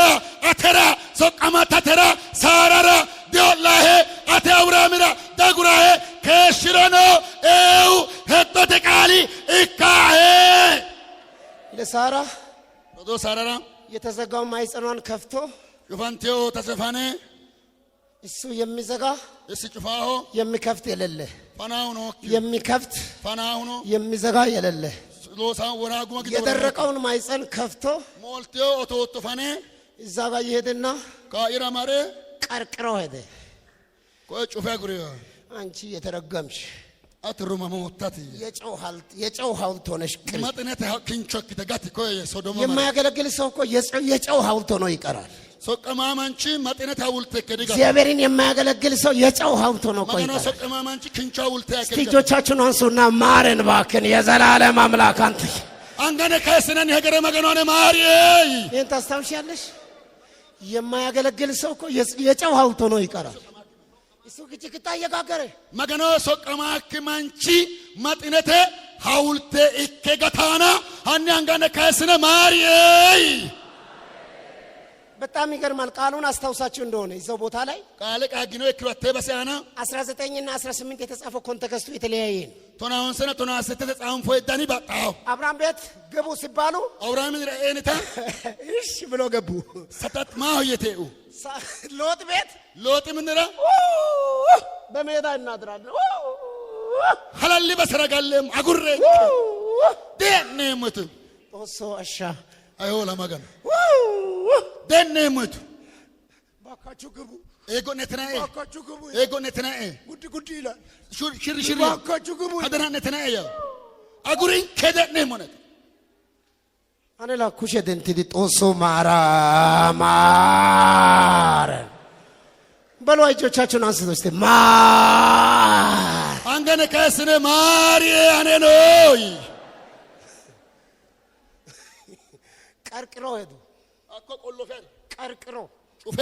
S2: አተራ ሶቀማታ ተራ ሳራራ ዲዮላሄ አተ አብራሚራ ዳጉራሄ ከሽረኖ ኤው ሄጦተ ቃሊ ኢካሄ
S1: ለሳራ
S2: ሮዶ ሳራራ
S1: የተዘጋው ማይጸኗን ከፍቶ
S2: ሹፋንቴዮ ተሰፋኔ
S1: እሱ የሚዘጋ
S2: እሱ ጩፋሆ
S1: የሚከፍት የሌለ
S2: ፈናው ነው
S1: የሚከፍት
S2: ፈናው ነው
S1: የሚዘጋ የሌለ
S2: ሎሳው ወራጉማ
S1: የደረቀውን ማይጸን ከፍቶ
S2: ሞልቴዮ ኦቶቶ ፈኔ
S1: እዛ ጋር ይሄድና
S2: ካኢራ ማሬ
S1: ቀርቅሮ ሄደ።
S2: ቆይ ጩፋ ጉሪዮ
S1: አንቺ የተረገምሽ
S2: አትሩማ መሞታት
S1: የጨው ሐውልት ሆነሽ ቅሪ
S2: ማጥነት ኪንቾክ ተጋት ቆይ ሶዶማ
S1: የማያገለግል ሰው እኮ የጨው ሐውልት ሆኖ ይቀራል።
S2: ሶቀማማንቺ ማጥነት ሐውልት ከደጋ
S1: እግዚአብሔርን የማያገለግል ሰው የጨው ሐውልት ሆኖ ቆይ
S2: ማገና ሶቀማማንቺ ኪንቾ ሐውልት ያከደጋ
S1: እጆቻችሁን አንሱና ማረን ባክን የዘላለም አምላክ አንተ
S2: አንገነ ከስነን የገረ መገናነ ማሪ
S1: ይሄን ታስታውሻለሽ? የማያገለግል ሰው እኮ የጨው ሐውልት ሆኖ ይቀራል። እሱ ግጭቅጣ እየጋገረ
S2: መገና ሶቀማክ ማንቺ ማጥነተ ሐውልት እከገታና አኒ አንገነ ከስነ ማሪ
S1: በጣም ይገርማል። ቃሉን አስታውሳችሁ እንደሆነ እዛው ቦታ ላይ
S2: ቃል ቃጊኖ እክራተ በሰያና
S1: 19 እና 18 የተጻፈው ኮንቴክስቱ የተለያየ ነው።
S2: ቶናውን ሰነ ቶና ሰተ ተጻፈው ፈይዳኒ ባጣው
S1: አብርሃም ቤት ገቡ ሲባሉ
S2: አብርሃም ረኤንታ
S1: እሺ ብሎ ገቡ።
S2: ሰተት ማህየቴኡ
S1: ሎጥ ቤት
S2: ሎጥ ምንራ
S1: በሜዳ እናድራለን
S2: ሐላሊ በሰረጋለም አጉሬ ደነመቱ
S1: ኦሶ አሻ
S2: አይሆ ለማገን ደነመቱ
S1: ባካችሁ ግቡ
S2: ኤጎ ነትናኤ
S1: ባካችሁ ግቡ
S2: ኤጎ ነትናኤ
S1: ጉድ ጉድ ይላል
S2: ሽር ሽር
S1: ባካችሁ ግቡ
S2: አደራ ነትናኤ ያ አጉሪን ከደነ ሞነት
S1: አኔ ላኩሽ ደንቲዲ ጦሶ ማራማር በሉ እጆቻችሁን አንስቶ እስቲ ማር
S2: አንገነ ከስነ ማሪ አኔ ነው
S1: ቀርቅሮ ሄዱ
S2: አኮ ቆሎፈር
S1: ቀርቅሮ
S2: ጩፌ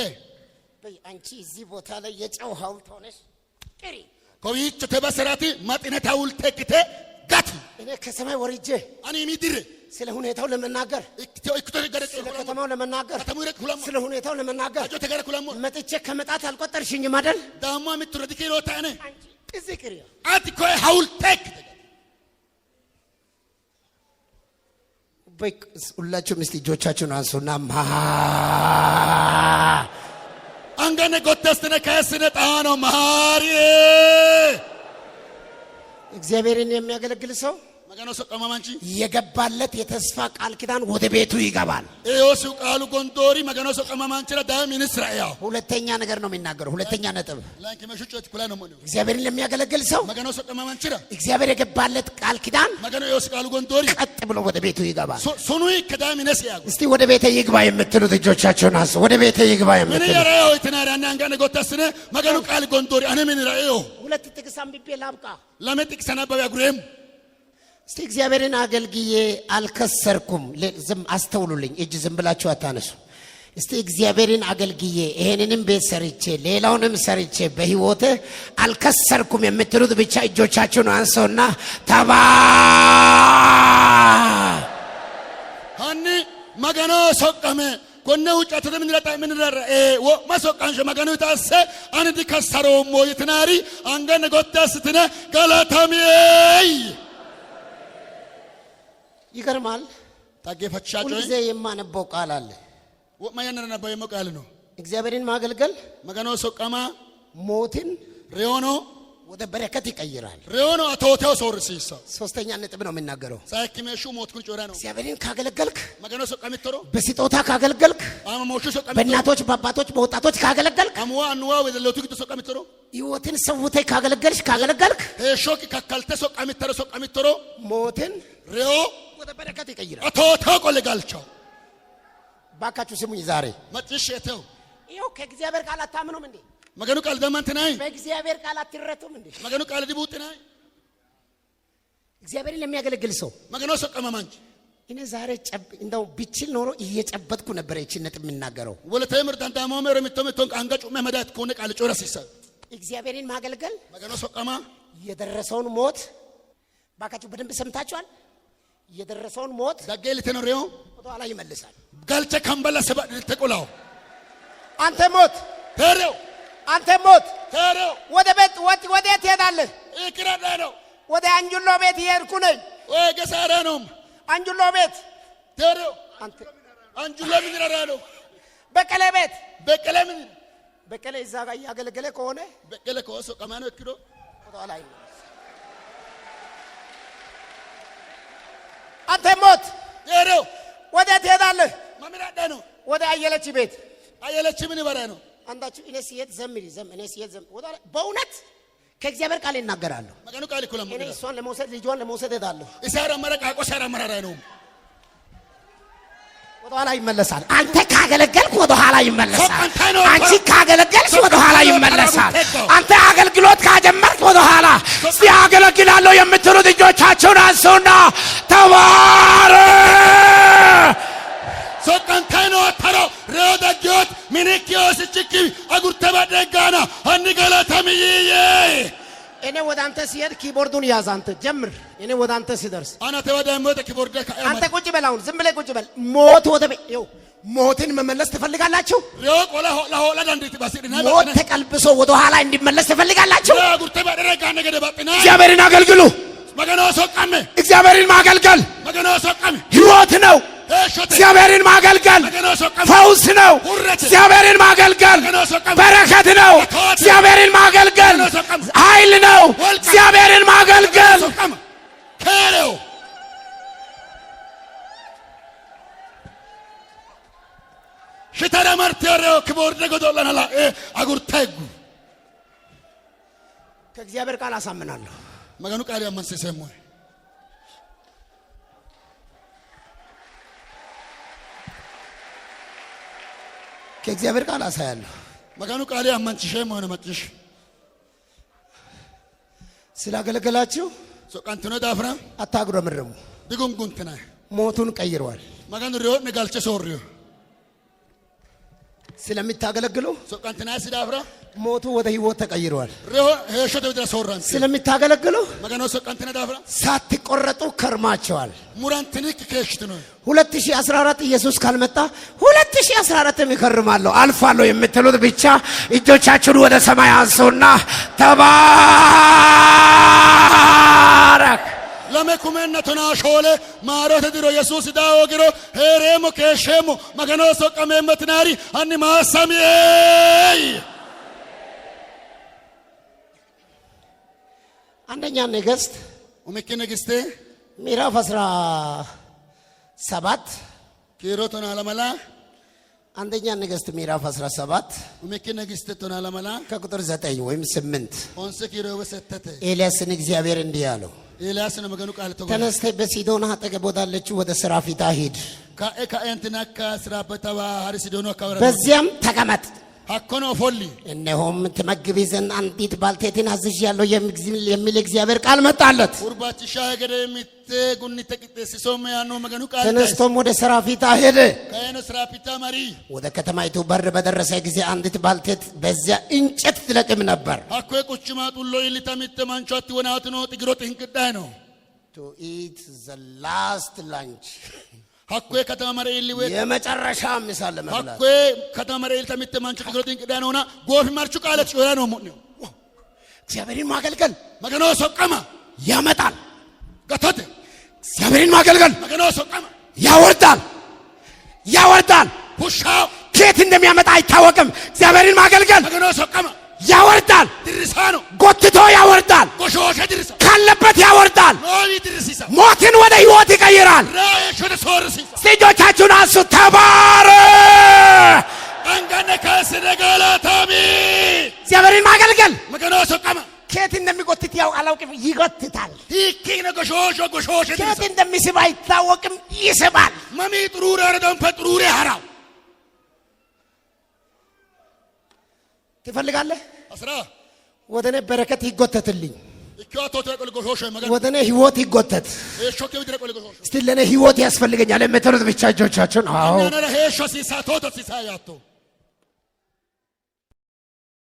S1: በይ አንቺ እዚህ ቦታ ላይ የጨው ሐውልት ሆነሽ ቅሪ
S2: ኮዊች ተበሰራቲ ማጥነታ ውልተክተ ጋት
S1: እኔ ከሰማይ ወርጄ
S2: አኔ ሚድር
S1: ስለ ሁኔታው ለመናገር ስለ ከተማው ለመናገር ስለ ሁኔታው ለመናገር መጥቼ ከመጣት አልቆጠርሽኝም አይደል?
S2: ዳማ ምትረድከ ሮታኔ
S1: እዚህ ቅሪ
S2: አትኮ ሐውልተክ
S1: በይ ሁላችሁም እስቲ እጆቻችሁን አንሱና
S2: አንገነ ጎተስተነ ከስነ ጣኖ ማሪ
S1: እግዚአብሔርን የሚያገለግል ሰው
S2: መገኖ ሰቀማማንቺ
S1: የገባለት የተስፋ ቃል ኪዳን ወደ ቤቱ ይገባል።
S2: ኤዮስ ቃሉ ጎንቶሪ መገኖ ሰቀማማንቺ ዳም ኢንስራኤል
S1: ሁለተኛ ነገር ነው የሚናገረው። ሁለተኛ ነጥብ
S2: ላንኪ መሽጮት ኩላ ነው ማለት
S1: እግዚአብሔርን ለሚያገለግል ሰው
S2: መገኖ ሰቀማማንቺ
S1: እግዚአብሔር የገባለት ቃል ኪዳን
S2: መገኖ ኤዮስ ቃሉ ጎንቶሪ
S1: ቀጥ ብሎ ወደ ቤቱ ይገባል።
S2: ሱኑይ ከዳም ኢንስራኤል
S1: እስቲ ወደ ቤቴ ይግባ የምትሉት እጆቻችሁን አንሱ። ወደ ቤቴ ይግባ የምትሉት
S2: ምን ያራው ይተናራና አንገነ ጎተስነ መገኖ ቃል ጎንቶሪ አነ ምን ራኤዮ
S1: ሁለት ጥቅስ አንብቤ ላብቃ።
S2: ለምን ሰናበብ ያጉሬም
S1: እስቲ እግዚአብሔርን አገልግዬ አልከሰርኩም። ዝም አስተውሉልኝ። እጅ ዝም ብላችሁ አታነሱ። እስቲ እግዚአብሔርን አገልግዬ ይሄንንም ቤት ሰርቼ ሌላውንም ሰርቼ በህይወት አልከሰርኩም የምትሉት ብቻ እጆቻችሁን አንሱና ተባ
S2: ሃኒ መገኖ ሶቀመ ኮነ ውጫተ ምን ረራ ወ ማሶቃንሽ መገኖ ታሰ አንዲ ከሰሮ ሞይትናሪ አንገነ ጎታስትነ ገላታሚይ
S1: ይገርማል።
S2: ታገፈቻቸው
S1: ሁልጊዜ የማነበው ቃል አለ።
S2: ወማየነና ነበር የመቃል ነው።
S1: እግዚአብሔርን ማገልገል
S2: መገኖ ሶቀማ
S1: ሞትን
S2: ሪዮኖ
S1: ወደ በረከት ይቀይራል።
S2: ሪዮኖ አቶቴው ሶርሲሳ
S1: ሶስተኛ ነጥብ ነው የሚናገረው።
S2: ሳይክመሹ ሞት ኩን ጮራ ነው።
S1: እግዚአብሔርን ካገለገልክ
S2: መገኖ ሶቀሚተሮ
S1: በስጦታ ካገለገልክ
S2: አማሞሹ ሶቀሚተሮ
S1: በእናቶች በአባቶች በወጣቶች ካገለገልክ
S2: አምዋ አንዋ ወደለቱ ግጥ ሶቀሚተሮ
S1: ህይወትን ሰውተህ ካገለገልክ
S2: ሄሾክ ከካልተ ሶቀሚተሮ
S1: ሞትን
S2: ሪዮ
S1: ወደ በረከት ይቀይራል።
S2: አቶቴው ቆለጋልቻው
S1: ባካችሁ ስሙኝ። ዛሬ
S2: መጥሽቴው
S1: ይኸው ከእግዚአብሔር ቃል አታምኑም እንዴ?
S2: መገኑ ቃል ደማንተናይ
S1: በእግዚአብሔር ቃል አትረቱም እንዴ?
S2: መገኑ ቃል ዲቡጥናይ
S1: እግዚአብሔርን ለሚያገለግል ሰው
S2: መገኑ ሰቀማማንቺ
S1: እኔ ዛሬ እንደው ቢችል ኖሮ እየጨበጥኩ ነበር እቺን ነጥብ የምናገረው።
S2: ወለተምር ዳንዳሞ መረ ምተመቶን አንጋጩ መመዳት ከሆነ ቃል ጮራስ ይሳል
S1: እግዚአብሔርን ማገልገል
S2: መገኑ ሰቀማ
S1: የደረሰውን ሞት ባካችሁ በደንብ ሰምታችኋል። የደረሰውን ሞት
S2: ዳገል ተነሪዮ
S1: ወደ ኋላ ይመልሳል።
S2: ጋልቸ ካምበላ ሰባ ተቆላው
S1: አንተ ሞት
S2: ተሬው
S1: አንተ ሞት
S2: ተሬው
S1: ወደ ቤት ወዴት ትሄዳለህ?
S2: ይክራዳ ነው
S1: ወደ አንጁሎ ቤት እየሄድኩ ነኝ።
S2: ወይ ገሳራ ነው
S1: አንጁሎ ቤት
S2: ተሬው
S1: አንተ
S2: አንጁሎ ምን ይራራ ነው?
S1: በቀለ ቤት
S2: በቀለ ምን
S1: በቀለ እዛ ጋር እያገለገለ ከሆነ
S2: በቀለ ከወሶ ቀማኖ እክዶ
S1: ወደ ኋላ ይመለሳል። አንተ ሞት
S2: ተሬው
S1: ወዴት ትሄዳለህ?
S2: ማምራዳ ነው
S1: ወደ አየለች ቤት
S2: አየለች ምን ይበራ ነው?
S1: አንዳችሁ እኔ ሲሄድ እኔ ሲሄድ ወደ በእውነት ከእግዚአብሔር ቃል ይናገራሉ።
S2: መገኑ ቃል ይኩላም
S1: እኔ እሷን ለመውሰድ ልጇን ለመውሰድ ሄዳለሁ።
S2: ኢሳራ መረቃ ቆሳራ መራራ ነው።
S1: ወደ ኋላ ይመለሳል። አንተ ካገለገልክ ወደ ኋላ ይመለሳል። አንቺ ካገለገልሽ ወደ ኋላ ይመለሳል። አንተ አገልግሎት ካጀመርክ ወደ ኋላ ሲያገለግላለሁ የምትሉት እጆቻችሁን አንሱና ተባረ
S2: ሶቀንታይኖ ተሮ ረዳጆት ሚኒኪዮስ ጭቂ አጉርተ ባደጋና አንገላታሚዬ
S1: እኔ ወደ አንተ ሲሄድ ኪቦርዱን ያዝ። አንተ ጀምር። እኔ ወደ አንተ ሲደርስ
S2: አና ተወዳይ ሞት ኪቦርድ
S1: አንተ ቁጭ በል። አሁን ዝም ብለህ ቁጭ በል። ሞት ወደ ይው ሞትን መመለስ ትፈልጋላችሁ?
S2: ሪዮቆላ ሆላ ዳንዲት ባሲድና
S1: ሞት ተቀልብሶ ወደ ኋላ እንዲመለስ ትፈልጋላችሁ?
S2: አጉርተ ባደረጋ ነገደ ባጥና
S1: እግዚአብሔርን አገልግሉ።
S2: መገኖ ሶቀመ
S1: እግዚአብሔርን ማገልገል
S2: መገኖ ሶቀመ
S1: ሕይወት ነው። እግዚአብሔርን ማገልገል ፈውስ ነው። እግዚአብሔርን ማገልገል በረከት ነው። እግዚአብሔርን ማገልገል ኃይል ነው። እግዚአብሔርን ማገልገል
S2: ከለው ሽተራ ማርቲያሪዮ ክቦር ደጎዶላናላ አጉርታይጉ
S1: ከእግዚአብሔር ቃል አሳምናለሁ።
S2: መገኑ ቃል ያመንሰሰሙ
S1: ከእግዚአብሔር ቃል አሳያለሁ።
S2: መገኑ ቃል ያመንችሽ ሆነ መጥሽ
S1: ስላገለገላችሁ
S2: ሶቃንተነ ዳፍራ
S1: አታጉረምርሙ።
S2: ድጉንጉንተና
S1: ሞቱን ቀይሯል።
S2: መገኑ ሪዮ ነጋልቸ ሶሪዮ
S1: ስለምታገለግሉ
S2: ሶቃንተና ሲዳፍራ
S1: ሞቱ ወደ ህይወት ተቀይሯል።
S2: ሪዮ ሄሾተ ወደ ሶራን
S1: ስለምታገለግሉ
S2: መገኑ ሶቃንተና ዳፍራ
S1: ሳትቆረጡ ከርማቸዋል።
S2: ሙራንትኒክ ከሽት ነው
S1: 2014 ኢየሱስ ካልመጣ 2014 ይከርማለሁ አልፋለሁ የምትሉት ብቻ እጆቻችሁን ወደ ሰማይ አንሱና ተባረክ።
S2: ለመኩመነቱና ሾለ ማሮተ ድሮ ኢየሱስ ዳወግሮ ሄሬሞ ከሸሞ መገኖ ሶቀመ መትናሪ አኒ ማሳሚ
S1: አንደኛ ነገሥት
S2: ኡመኪ ነገሥቴ
S1: ምዕራፍ 17
S2: ኪሮቶና ለመላ
S1: አንደኛ ነገሥት ምዕራፍ 17
S2: ኡመኪ ነገሥቴ ቶና ለመላ
S1: ከቁጥር 9 ወይም 8
S2: ኦንሰ ኪሮ ወሰተተ
S1: ኤልያስን እግዚአብሔር እንዲህ አለው፣
S2: ኤልያስ ነው መገኑ ቃል ተጎ
S1: ተነስተህ በሲዶና አጠገብ ወዳለችው ወደ ስራፊታ ሂድ፣
S2: ከአንተናካ ስራ በተባ ሐሪስ ዶኖ ካወራ
S1: በዚያም ተቀመጥ።
S2: አኮኖ ፎሊ
S1: እነሆም ትመግቢ ዘንድ አንዲት ባልቴትን አዝዣለሁ የሚል እግዚአብሔር ቃል መጣለት።
S2: ቁርባች ሻገደ ምት ጉኒ ተቅጥስ ሶም ያኖ መገኑ ቃል
S1: ተነስቶም ወደ ስራፊታ ሄደ።
S2: ከአይነ ስራፊታ መሪ
S1: ወደ ከተማይቱ በር በደረሰ ጊዜ አንዲት ባልቴት በዚያ እንጨት ትለቅም ነበር።
S2: አኮ ቁጭማ ጡሎ ይልተምት ማንቻት ወናት ነው ጥግሮት እንቅዳይ ነው
S1: to eat the last lunch
S2: አኮ ከተማ መሪ ይልወ
S1: የመጨረሻ ምሳ ለመብላት
S2: አኮ ከተማ መሪ ይልተምት ማንቻት ጥግሮት እንቅዳይ ነውና ጎፍ ማርቹ ቃለት ጮራ ነው ሞኝ
S1: እግዚአብሔርን ማገልገል
S2: መገኖ ሶቀማ
S1: ያመጣል።
S2: ገተተ
S1: እግዚአብሔርን ማገልገል
S2: መገኖ ሶቀማ
S1: ያወርዳል።
S2: ፑሻው
S1: ከየት እንደሚያመጣ አይታወቅም። እግዚአብሔርን ማገልገል
S2: መገኖ ሶቀማ
S1: ያወርዳል።
S2: ድርሳኖ
S1: ጎትቶ ያወርዳል።
S2: ጎሾሸ ድርሳ
S1: ካለበት ያወርዳል።
S2: ኖሪ ድርሲሳ
S1: ሞትን ወደ ህይወት ይቀይራል።
S2: ራየሾተ ሶርሲሳ
S1: እጆቻችሁን አንሱ። ተባረክ።
S2: አንጋነ ካስደጋላታሚ
S1: እግዚአብሔርን ማገልገል
S2: መገኖ ሶቀማ
S1: ከየት እንደሚጎትት ያው አላውቅም። ይጎትታል።
S2: ይኪነ ጎሾሾ
S1: ከየት
S2: ድርሳ
S1: እንደሚስብ አይታወቅም። ይስባል።
S2: ማሚ ጥሩረ ረደም ፈጥሩረ ሐራው
S1: ትፈልጋለህ?
S2: አስራ
S1: ወደ እኔ በረከት ይጎተትልኝ፣
S2: ኢኳቶ ተቆል ጎሾሾ መገኖ
S1: ወደ እኔ ህይወት ይጎተት።
S2: ሾኬ ወድረ ቆል ጎሾሾ
S1: እስቲ ለእኔ ህይወት ያስፈልገኛል የምትሉት ብቻ እጆቻችሁን። አዎ
S2: ነነ ሄሾ ሲሳ ቶቶ ሲሳ ያቶ